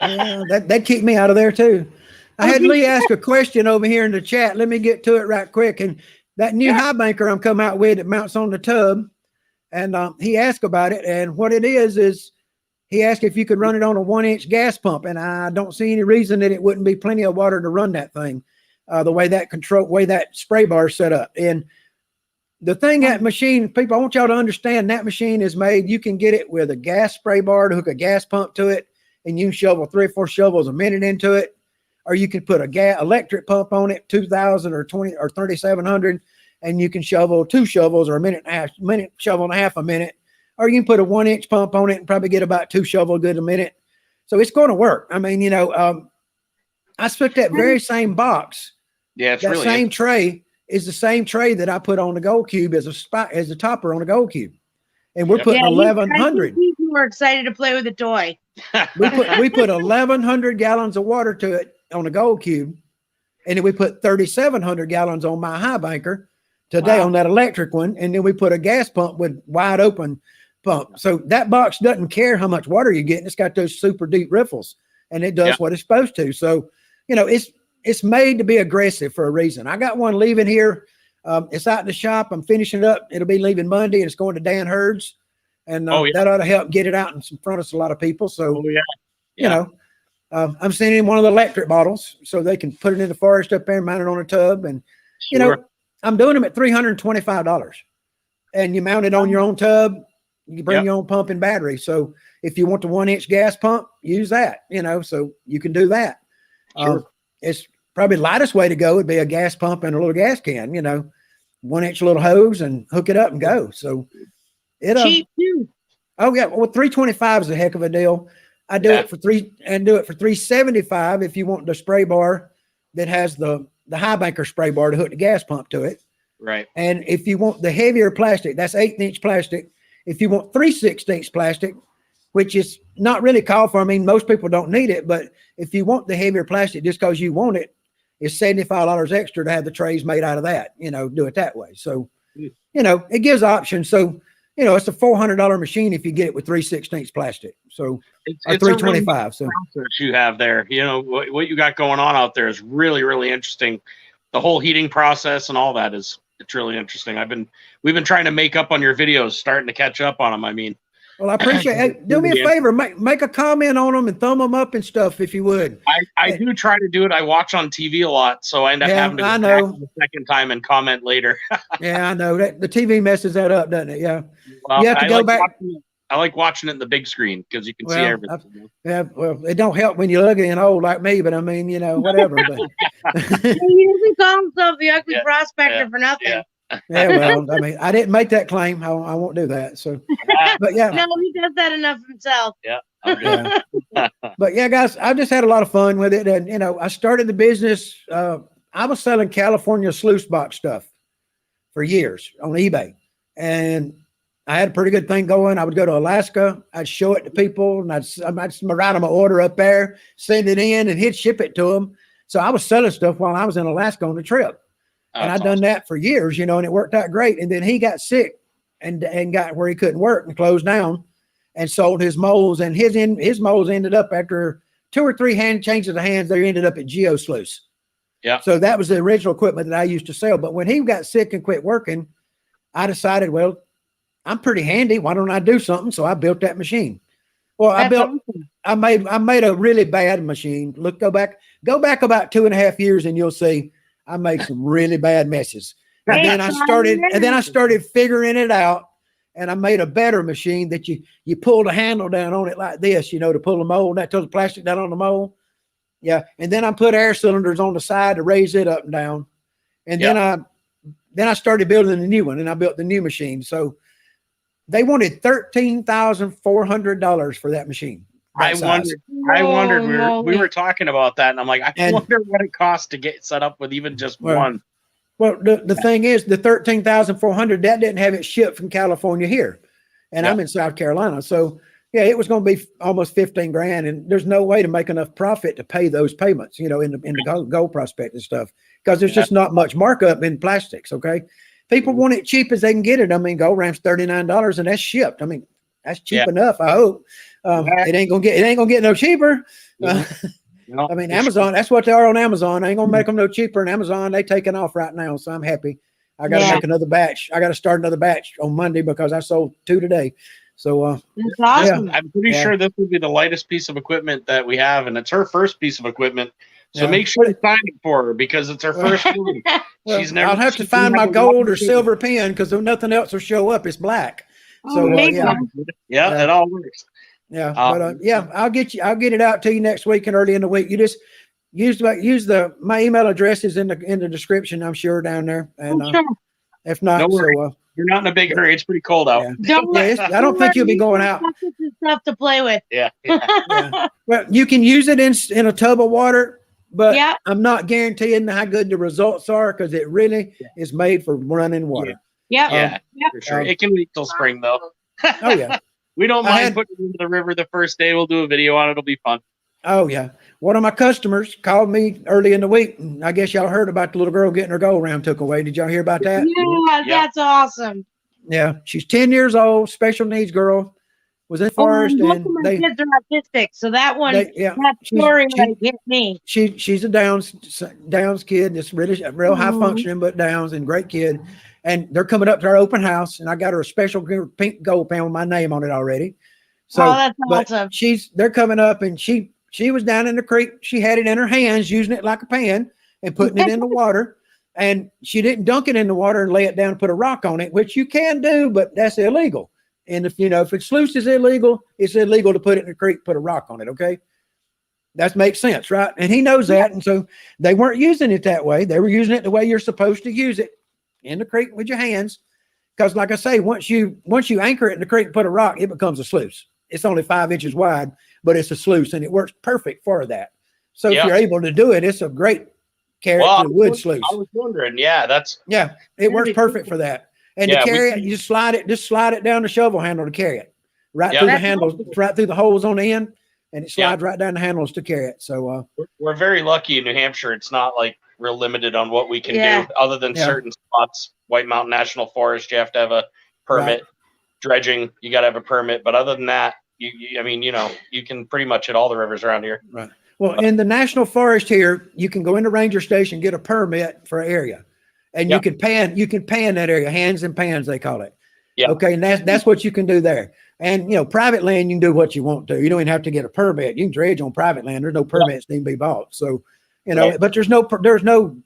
Speaker 1: Yeah, that'd keep me out of there too. I had Lee ask a question over here in the chat. Let me get to it right quick. And that new high banker I'm coming out with, it mounts on the tub. And he asked about it. And what it is he asked if you could run it on a 1-inch gas pump. And I don't see any reason that it wouldn't be plenty of water to run that thing, the way that spray bar is set up. And the thing, that machine, people, I want y'all to understand that machine is made, you can get it with a gas spray bar to hook a gas pump to it, and you can shovel 3 or 4 shovels a minute into it. Or you can put a electric pump on it, 2,000 or 20 or 3,700, and you can shovel 2 shovels or shovel and a half a minute. Or you can put a 1-inch pump on it and probably get about 2 shovels good a minute. So it's going to work. I mean, I took that very same box.
Speaker 9: Yeah, it's
Speaker 1: that
Speaker 9: really
Speaker 1: same tray is the same tray that I put on the gold cube as a topper on the gold cube, and we're putting 1,100.
Speaker 4: He's more excited to play with the toy.
Speaker 1: we put 1,100 gallons of water to it on the gold cube, and then we put 3,700 gallons on my high banker today on that electric one, and then we put a gas pump with wide open pump. So that box doesn't care how much water you're getting. It's got those super deep riffles, and it does what it's supposed to. So it's made to be aggressive for a reason. I got one leaving here. It's out in the shop. I'm finishing it up. It'll be leaving Monday, and it's going to Dan Hurd's, and that ought to help get it out in front of a lot of people. So I'm sending him one of the electric bottles so they can put it in the forest up there and mount it on a tub. And I'm doing them at $325, and you mount it on your own tub. You bring your own pump and battery. So if you want the 1-inch gas pump, use that, so you can do that.
Speaker 9: Sure.
Speaker 1: It's probably the lightest way to go would be a gas pump and a little gas can, 1-inch little hose and hook it up and go. So
Speaker 4: cheap too.
Speaker 1: Oh yeah. Well, $325 is a heck of a deal. I do it for $375 if you want the spray bar that has the high banker spray bar to hook the gas pump to it.
Speaker 9: Right.
Speaker 1: And if you want the heavier plastic, that's 1/8 inch plastic. If you want 3/16 plastic, which is not really called for. I mean, most people don't need it, but if you want the heavier plastic just because you want it, it's $75 extra to have the trays made out of that, do it that way. So, it gives options. So, it's a $400 machine if you get it with 3/16 plastic. So,
Speaker 9: it's
Speaker 1: 325.
Speaker 9: So you have there, what you got going on out there is really, really interesting. The whole heating process and all that it's really interesting. We've been trying to make up on your videos, starting to catch up on them. I mean,
Speaker 1: well, I appreciate it. Hey, do me a favor, make a comment on them and thumb them up and stuff if you would.
Speaker 9: I do try to do it. I watch on TV a lot, so I end up having to go back the second time and comment later.
Speaker 1: Yeah, I know that the TV messes that up, doesn't it? Yeah.
Speaker 9: Well,
Speaker 1: you have to go back.
Speaker 9: I like watching it in the big screen because you can see everything.
Speaker 1: Yeah, well, it don't help when you're ugly and old like me, but I mean, whatever. But.
Speaker 4: He doesn't call himself the ugly prospector for nothing.
Speaker 1: Yeah, well, I mean, I didn't make that claim. I won't do that. So, but yeah.
Speaker 4: No, he does that enough himself.
Speaker 9: Yeah.
Speaker 1: But yeah, guys, I just had a lot of fun with it. And, I started the business. I was selling California sluice box stuff for years on eBay. And I had a pretty good thing going. I would go to Alaska. I'd show it to people and I'd write them an order up there, send it in and he'd ship it to them. So I was selling stuff while I was in Alaska on the trip. And I'd done that for years, and it worked out great. And then he got sick and got where he couldn't work and closed down and sold his molds. And his molds ended up after 2 or 3 hand changes of hands, they ended up at Geo Sluice.
Speaker 9: Yeah.
Speaker 1: So that was the original equipment that I used to sell. But when he got sick and quit working, I decided, well, I'm pretty handy. Why don't I do something? So I built that machine. Well, I made a really bad machine. Go back about 2.5 years and you'll see I made some really bad messes. And then I started figuring it out, and I made a better machine that you pull the handle down on it like this, to pull the mold, that tells the plastic down on the mold. Yeah. And then I put air cylinders on the side to raise it up and down. And then I started building a new one, and I built the new machine. So they wanted $13,400 for that machine.
Speaker 9: I wondered. We were talking about that, and I'm like, I wonder what it costs to get set up with even just one.
Speaker 1: Well, the thing is, the $13,400 that didn't have it shipped from California here, and I'm in South Carolina, so yeah, it was going to be almost 15 grand, and there's no way to make enough profit to pay those payments, in the gold prospect and stuff, because there's just not much markup in plastics. Okay, people want it cheap as they can get it. I mean, gold ram's $39, and that's shipped. I mean, that's cheap enough. I hope. It ain't gonna get no cheaper. I mean, Amazon, that's what they are on Amazon. I ain't gonna make them no cheaper. On Amazon, they taking off right now, so I'm happy. I got to make another batch. I got to start another batch on Monday because I sold 2 today. So
Speaker 4: that's awesome.
Speaker 9: I'm pretty sure this will be the lightest piece of equipment that we have, and it's her first piece of equipment. So make sure to sign it for her because it's her first one.
Speaker 1: I'll have to find my gold or silver pen because nothing else will show up. It's black. So
Speaker 9: it all works.
Speaker 1: Yeah, but I'll get it out to you next week and early in the week. You just use my email address is in the description, I'm sure, down there. And if not,
Speaker 9: you're not in a big hurry. It's pretty cold out.
Speaker 1: I don't think you'll be going out.
Speaker 4: Stuff to play with.
Speaker 9: Yeah.
Speaker 1: Well, you can use it in a tub of water, but I'm not guaranteeing how good the results are because it really is made for running water.
Speaker 9: For sure. It can wait till spring though.
Speaker 1: Oh yeah.
Speaker 9: We don't mind putting it into the river the first day. We'll do a video on it. It'll be fun.
Speaker 1: Oh, yeah. One of my customers called me early in the week. And I guess y'all heard about the little girl getting her gold ram took away. Did y'all hear about that?
Speaker 4: Yeah, that's awesome.
Speaker 1: Yeah. She's 10 years old, special needs girl. Was in forest.
Speaker 4: And my kids are autistic. So that one, that story hit me.
Speaker 1: She's a Downs kid. It's really real high functioning, but Downs, and great kid. And they're coming up to our open house, and I got her a special pink gold pen with my name on it already. So
Speaker 4: that's awesome.
Speaker 1: They're coming up, and she was down in the creek. She had it in her hands, using it like a pan and putting it in the water. And she didn't dunk it in the water and lay it down and put a rock on it, which you can do, but that's illegal. And if it's sluice is illegal, it's illegal to put it in the creek, put a rock on it. Okay. That makes sense, right? And he knows that. And so they weren't using it that way. They were using it the way you're supposed to use it. In the creek with your hands, because like I say, once you anchor it in the creek and put a rock, it becomes a sluice. It's only 5 inches wide, but it's a sluice, and it works perfect for that. So if you're able to do it, it's a great carrot to wood sluice.
Speaker 9: I was wondering,
Speaker 1: it works perfect for that. And to carry it, you just slide it down the shovel handle to carry it. right
Speaker 9: Yeah.
Speaker 1: through the
Speaker 9: That's
Speaker 1: handles,
Speaker 9: awesome.
Speaker 1: right through the holes on the end, and it slides right down the handles to carry it. So
Speaker 9: we're very lucky in New Hampshire. It's not like real limited on what we can
Speaker 4: Yeah.
Speaker 9: do other than
Speaker 1: Yeah.
Speaker 9: certain spots. White Mountain National Forest, you have to have a permit.
Speaker 1: Right.
Speaker 9: Dredging, you got to have a permit. But other than that, I mean, you can pretty much hit all the rivers around here.
Speaker 1: Right. Well, in the national forest here, you can go into ranger station, get a permit for an area, and you can pan that area, hands and pans, they call it.
Speaker 9: Yeah.
Speaker 1: Okay. And that's what you can do there. And, private land, you can do what you want to. You don't even have to get a permit. You can dredge on private land. There's no permits that need to be bought. So, but there's no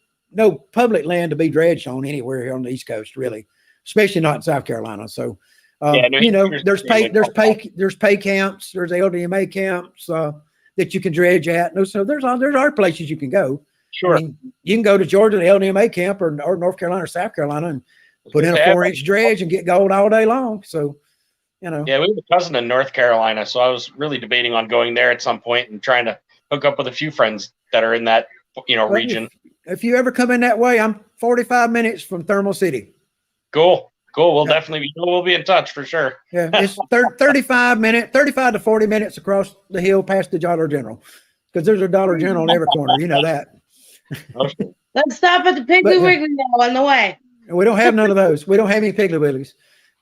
Speaker 1: public land to be dredged on anywhere here on the East Coast, really, especially not in South Carolina. So, there's pay camps, there's LDMA camps that you can dredge at. So there are places you can go.
Speaker 9: Sure.
Speaker 1: I mean, you can go to Georgia, the LDMA camp, or North Carolina or South Carolina, and put in a 4-inch dredge and get gold all day long. So,
Speaker 9: Yeah, we have a cousin in North Carolina, so I was really debating on going there at some point and trying to hook up with a few friends that are in that region.
Speaker 1: If you ever come in that way, I'm 45 minutes from Thermal City.
Speaker 9: Cool. We'll definitely we'll be in touch for sure.
Speaker 1: Yeah, it's 35 to 40 minutes across the hill past the Dollar General, because there's a Dollar General in every corner. You know that.
Speaker 4: Let's stop at the Piggly Wiggly now on the way.
Speaker 1: We don't have none of those. We don't have any Piggly Wigglies.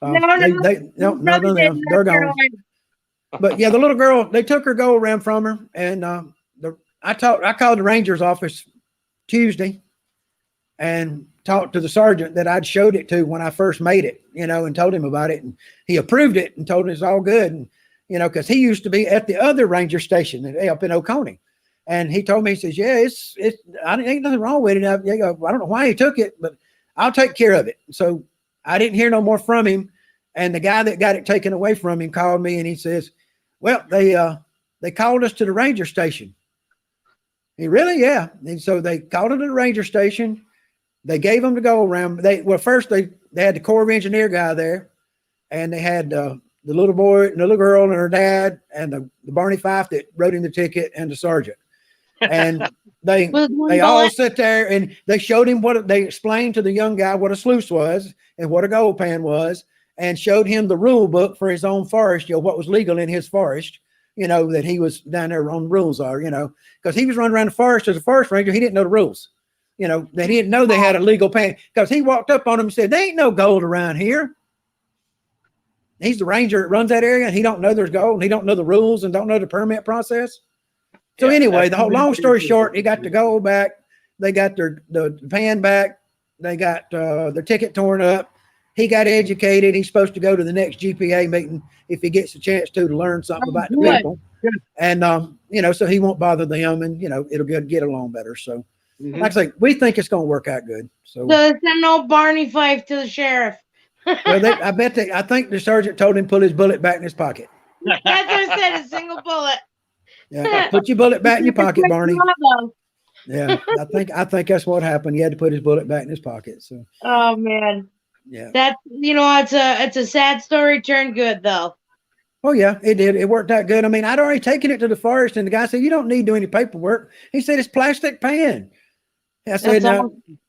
Speaker 1: None of them. They're gone. But yeah, the little girl, they took her go around from her, and I called the ranger's office Tuesday and talked to the sergeant that I'd showed it to when I first made it, and told him about it, and he approved it and told me it's all good, and because he used to be at the other ranger station up in Oconee, and he told me, he says, yeah, it's ain't nothing wrong with it. I don't know why he took it, but I'll take care of it. So I didn't hear no more from him, and the guy that got it taken away from him called me, and he says, well, they called us to the ranger station. He really, yeah. And so they called him to the ranger station. They gave them to go around. First they had the Corps of Engineer guy there, and they had the little boy and the little girl and her dad and the Barney Fife that wrote him the ticket and the sergeant. And they all sit there and they showed him they explained to the young guy what a sluice was and what a gold pan was, and showed him the rule book for his own forest, what was legal in his forest, that he was down there on rules are, because he was running around the forest as a forest ranger. He didn't know the rules, that he didn't know they had a legal pan, because he walked up on him and said, there ain't no gold around here. He's the ranger that runs that area, and he don't know there's gold, and he don't know the rules and don't know the permit process. So anyway, the whole long story short, he got the gold back. They got the pan back. They got their ticket torn up. He got educated. He's supposed to go to the next GPA meeting if he gets a chance to learn something about the people. And, so he won't bother them, and, it'll get along better. So like I say, we think it's going to work out good. So
Speaker 4: send no Barney Fife to the sheriff.
Speaker 1: well, I think the sergeant told him to put his bullet back in his pocket.
Speaker 4: That's what I said, a single bullet.
Speaker 1: Yeah, put your bullet back in your pocket, Barney. Yeah, I think that's what happened. He had to put his bullet back in his pocket. So.
Speaker 4: Oh man.
Speaker 1: Yeah.
Speaker 4: That's it's a sad story turned good though.
Speaker 1: Oh yeah, it did. It worked out good. I mean, I'd already taken it to the forest, and the guy said, "You don't need to do any paperwork." He said, "It's plastic pan." I said,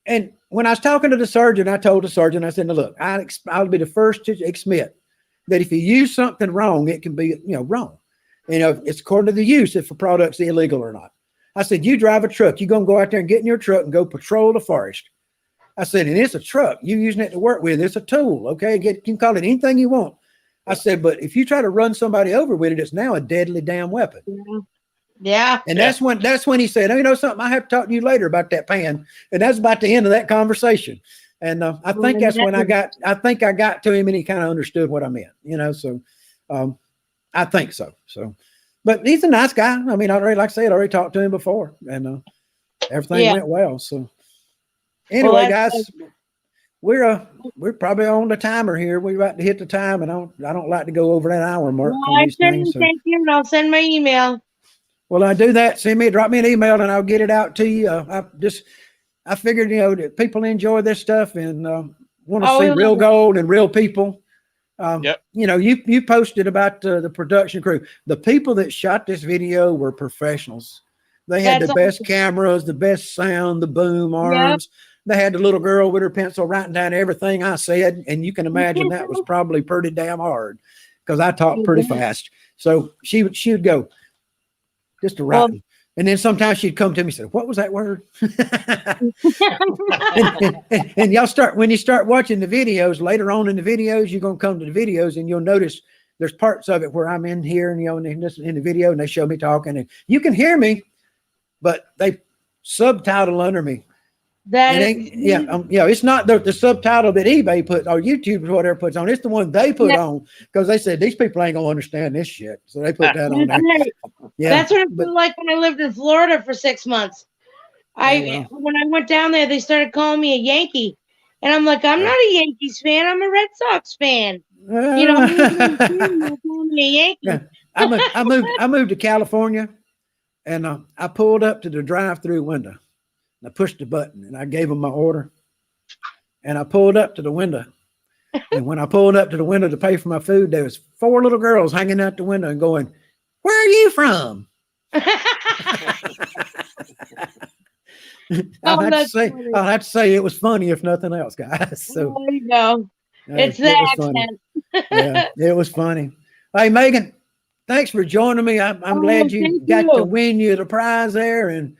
Speaker 1: and when I was talking to the sergeant, I told the sergeant, I said, "Now look, I'll be the first to admit that if you use something wrong, it can be wrong. It's according to the use if a product's illegal or not." I said, "You drive a truck, you're gonna go out there and get in your truck and go patrol the forest." I said, "And it's a truck. You using it to work with. It's a tool. Okay. You can call it anything you want." I said, "But if you try to run somebody over with it, it's now a deadly damn weapon."
Speaker 4: Yeah.
Speaker 1: And that's when he said, "Oh, you know something? I have to talk to you later about that pan." And that's about the end of that conversation. And I think that's when I got to him, and he kind of understood what I meant, so I think so. So, but he's a nice guy. I mean, like I said, I already talked to him before, and everything went well. So anyway, guys, we're probably on the timer here. We're about to hit the time, and I don't like to go over that hour mark.
Speaker 4: Thank you, and I'll send my email.
Speaker 1: Well, I do that. Drop me an email, and I'll get it out to you. I figured, that people enjoy this stuff and want to see real gold and real people. You posted about the production crew. The people that shot this video were professionals. They had the best cameras, the best sound, the boom arms. They had the little girl with her pencil writing down everything I said, and you can imagine that was probably pretty damn hard. because I talk pretty fast. So she would go, just a rotten. And then sometimes she'd come to me and say, what was that word? and y'all when you start watching the videos later on in the videos, you're going to come to the videos and you'll notice there's parts of it where I'm in here and, in the video and they show me talking and you can hear me, but they subtitle under me. It's not the subtitle that eBay puts or YouTube or whatever puts on. It's the one they put on because they said these people ain't gonna understand this shit, so they put that on there. Yeah,
Speaker 4: that's what it was like when I lived in Florida for 6 months. When I went down there, they started calling me a Yankee, and I'm like, I'm not a Yankees fan. I'm a Red Sox fan. You know, calling me a Yankee.
Speaker 1: Yeah. I moved to California, and I pulled up to the drive-through window. I pushed the button and I gave them my order and I pulled up to the window. And when I pulled up to the window to pay for my food, there was 4 little girls hanging out the window and going, where are you from? I'll have to say it was funny if nothing else, guys. So
Speaker 4: there you go. It's the accent.
Speaker 1: Yeah, it was funny. Hey, Megan, thanks for joining me. I'm glad you got to win you the prize there. And,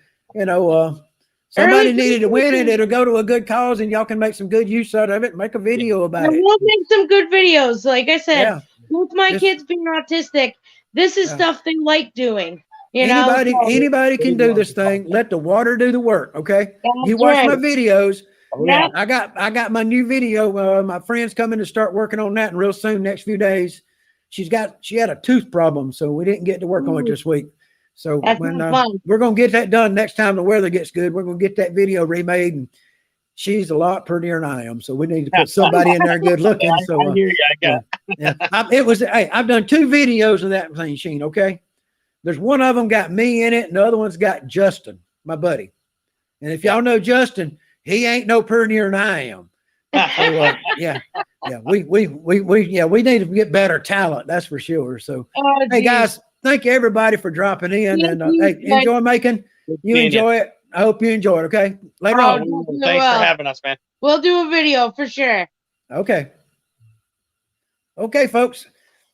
Speaker 1: somebody needed to win it. It'll go to a good cause, and y'all can make some good use out of it. Make a video about it.
Speaker 4: We'll make some good videos. Like I said, with my kids being autistic, this is stuff they like doing.
Speaker 1: Anybody can do this thing. Let the water do the work. Okay. You watch my videos. Yeah. I got my new video. My friend's coming to start working on that, and real soon, next few days. She had a tooth problem, so we didn't get to work on it this week. So when we're going to get that done next time the weather gets good, we're going to get that video remade. And she's a lot prettier than I am. So we need to put somebody in there good looking. So I've done 2 videos of that thing, Sheen. Okay. There's one of them got me in it. And the other one's got Justin, my buddy. And if y'all know Justin, he ain't no prettier than I am. So, we need to get better talent. That's for sure. So, hey guys, thank you everybody for dropping in and enjoy making. You enjoy it. I hope you enjoy it. Okay. Later on.
Speaker 9: Thanks for having us, man.
Speaker 4: We'll do a video for sure.
Speaker 1: Okay. Okay, folks,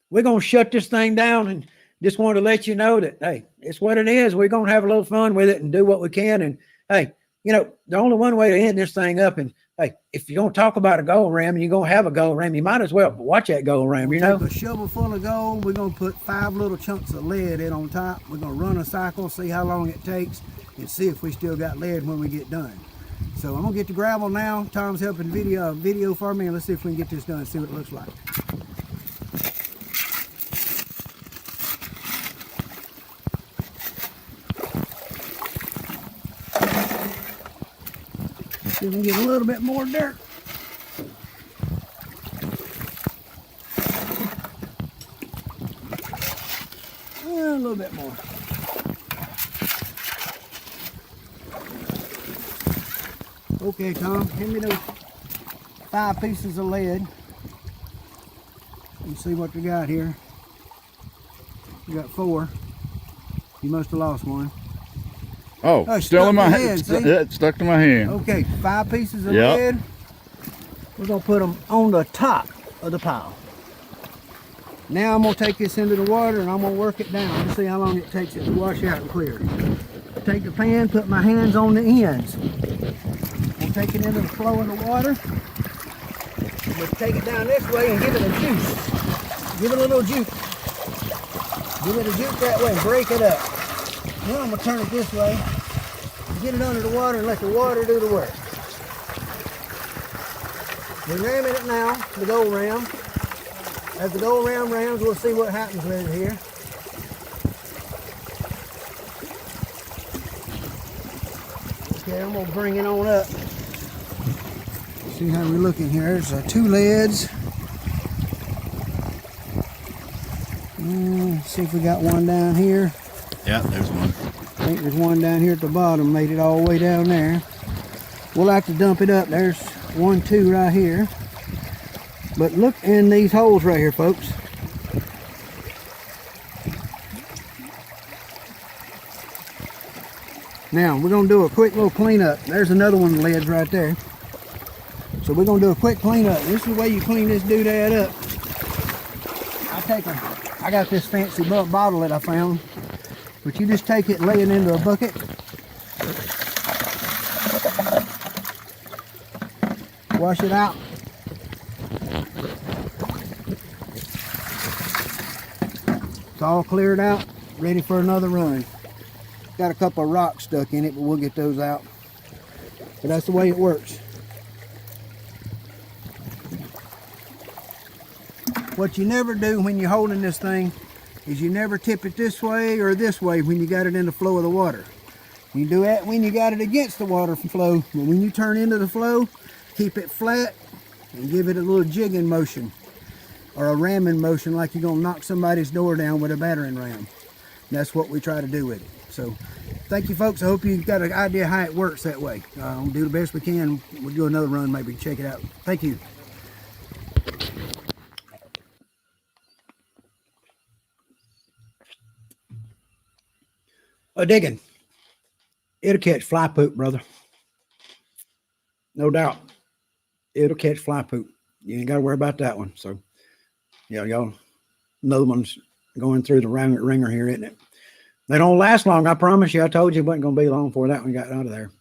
Speaker 1: we're going to shut this thing down and just wanted to let you know that, hey, it's what it is. We're going to have a little fun with it and do what we can. And hey, the only one way to end this thing up, and hey, if you're going to talk about a gold ram and you're going to have a gold ram, you might as well watch that gold ram,
Speaker 14: A shovel full of gold. We're going to put 5 little chunks of lead in on top. We're going to run a cycle, see how long it takes, and see if we still got lead when we get done. So I'm going to get the gravel now. Tom's helping video for me, and let's see if we can get this done and see what it looks like. See if we can get a little bit more dirt. A little bit more. Okay, Tom, hand me those 5 pieces of lead. Let's see what we got here. We got 4. You must have lost one.
Speaker 22: Oh, still in my hand. It's stuck to my hand.
Speaker 14: Okay, 5 pieces of lead. We're going to put them on the top of the pile. Now I'm going to take this into the water and I'm going to work it down and see how long it takes it to wash out and clear. Take the pan, put my hands on the ends. We'll take it into the flow of the water. We'll take it down this way and give it a juice. Give it a little juice. Give it a juice that way and break it up. Now I'm going to turn it this way, get it under the water and let the water do the work. We're ramming it now, the gold ram. As the gold ram rams, we'll see what happens with it here. Okay, I'm going to bring it on up. See how we're looking here. There's 2 leads. See if we got one down here.
Speaker 22: Yeah, there's one.
Speaker 14: I think there's one down here at the bottom, made it all the way down there. We'll have to dump it up. There's 1, 2 right here. But look in these holes right here, folks. Now, we're going to do a quick little cleanup. There's another one of the leads right there. So we're going to do a quick cleanup. This is the way you clean this doodad up. I got this fancy bottle that I found, but you just take it and lay it into a bucket. Wash it out. It's all cleared out, ready for another run. Got a couple of rocks stuck in it, but we'll get those out. But that's the way it works. What you never do when you're holding this thing is you never tip it this way or this way when you got it in the flow of the water. You do that when you got it against the water flow, but when you turn into the flow, keep it flat and give it a little jigging motion or a ramming motion, like you're gonna knock somebody's door down with a battering ram. That's what we try to do with it. So thank you, folks. I hope you've got an idea how it works that way. We'll do the best we can. We'll do another run, maybe check it out. Thank you.
Speaker 1: Digging. It'll catch fly poop, brother. No doubt. It'll catch fly poop. You ain't got to worry about that one. So, yeah, y'all, another one's going through the ringer here, isn't it? They don't last long, I promise you. I told you it wasn't going to be long before that one got out of there.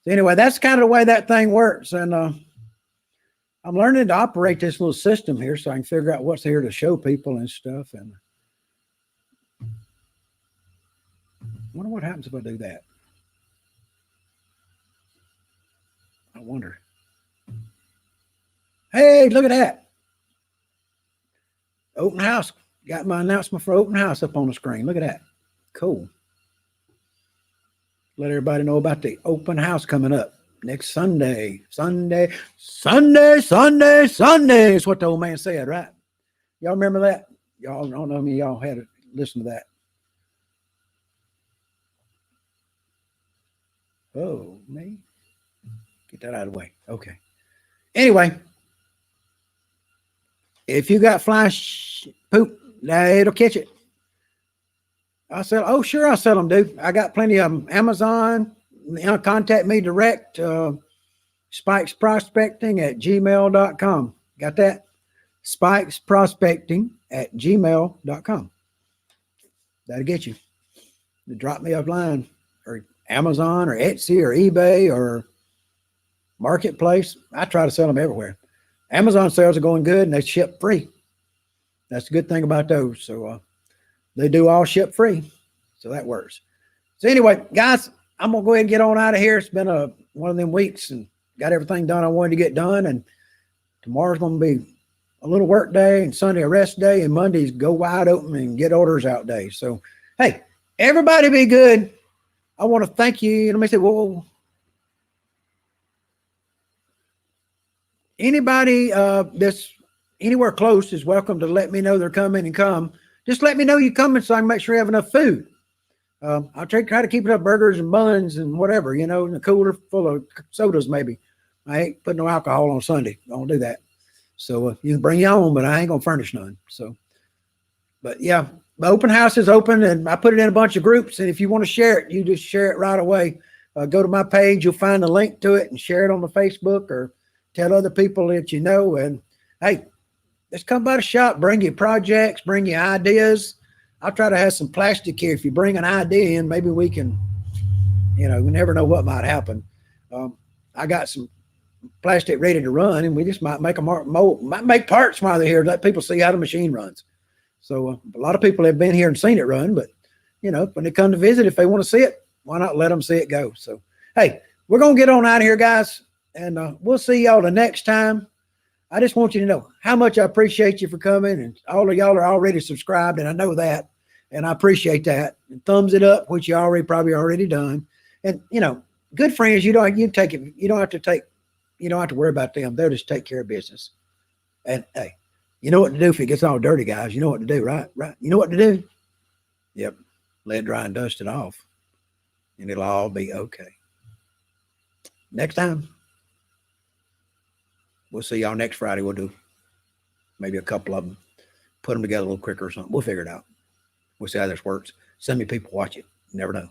Speaker 1: So anyway, that's kind of the way that thing works. And I'm learning to operate this little system here so I can figure out what's here to show people and stuff. And I wonder what happens if I do that. I wonder. Hey, look at that. Open house. Got my announcement for open house up on the screen. Look at that. Cool. Let everybody know about the open house coming up next Sunday. Sunday is what the old man said, right? Y'all remember that? Y'all don't know me. Y'all had to listen to that. Oh, me? Get that out of the way. Okay. Anyway, if you got fly poop, it'll catch it. I said, oh, sure, I'll sell them, dude. I got plenty of them. Amazon, contact me direct. spikesprospecting@gmail.com. Got that? spikesprospecting@gmail.com. That'll get you. Drop me a line, or Amazon or Etsy or eBay or Marketplace. I try to sell them everywhere. Amazon sales are going good and they ship free. That's the good thing about those. So they do all ship free. So that works. So anyway, guys, I'm going to go ahead and get on out of here. It's been one of them weeks and got everything done I wanted to get done. And tomorrow's going to be a little work day and Sunday a rest day and Monday's go wide open and get orders out day. So, hey, everybody be good. I want to thank you. Let me say, whoa. Anybody that's anywhere close is welcome to let me know they're coming and come. Just let me know you're coming so I can make sure you have enough food. I'll try to keep it up burgers and buns and whatever, in a cooler full of sodas maybe. I ain't putting no alcohol on Sunday. I don't do that. So you can bring your own, but I ain't going to furnish none. So, but yeah, the open house is open and I put it in a bunch of groups. And if you want to share it, you just share it right away. Go to my page. You'll find a link to it and share it on the Facebook or tell other people that you know. And hey, let's come by the shop. Bring your projects, bring your ideas. I'll try to have some plastic here. If you bring an idea in, maybe we can, we never know what might happen. I got some plastic ready to run and we just might make might make parts while they're here, let people see how the machine runs. So a lot of people have been here and seen it run, but when they come to visit, if they want to see it, why not let them see it go? So, hey, we're going to get on out of here, guys. And we'll see y'all the next time. I just want you to know how much I appreciate you for coming. And all of y'all are already subscribed, and I know that. And I appreciate that. And thumbs it up, which you probably already done. And, good friends, you don't have to worry about them. They'll just take care of business. And, hey, you know what to do if it gets all dirty, guys. You know what to do, right? Right. You know what to do? Yep. Let dry and dust it off. And it'll all be okay. Next time. We'll see y'all next Friday. We'll do maybe a couple of them, put them together a little quicker or something. We'll figure it out. We'll see how this works. So many people watch it. You never know.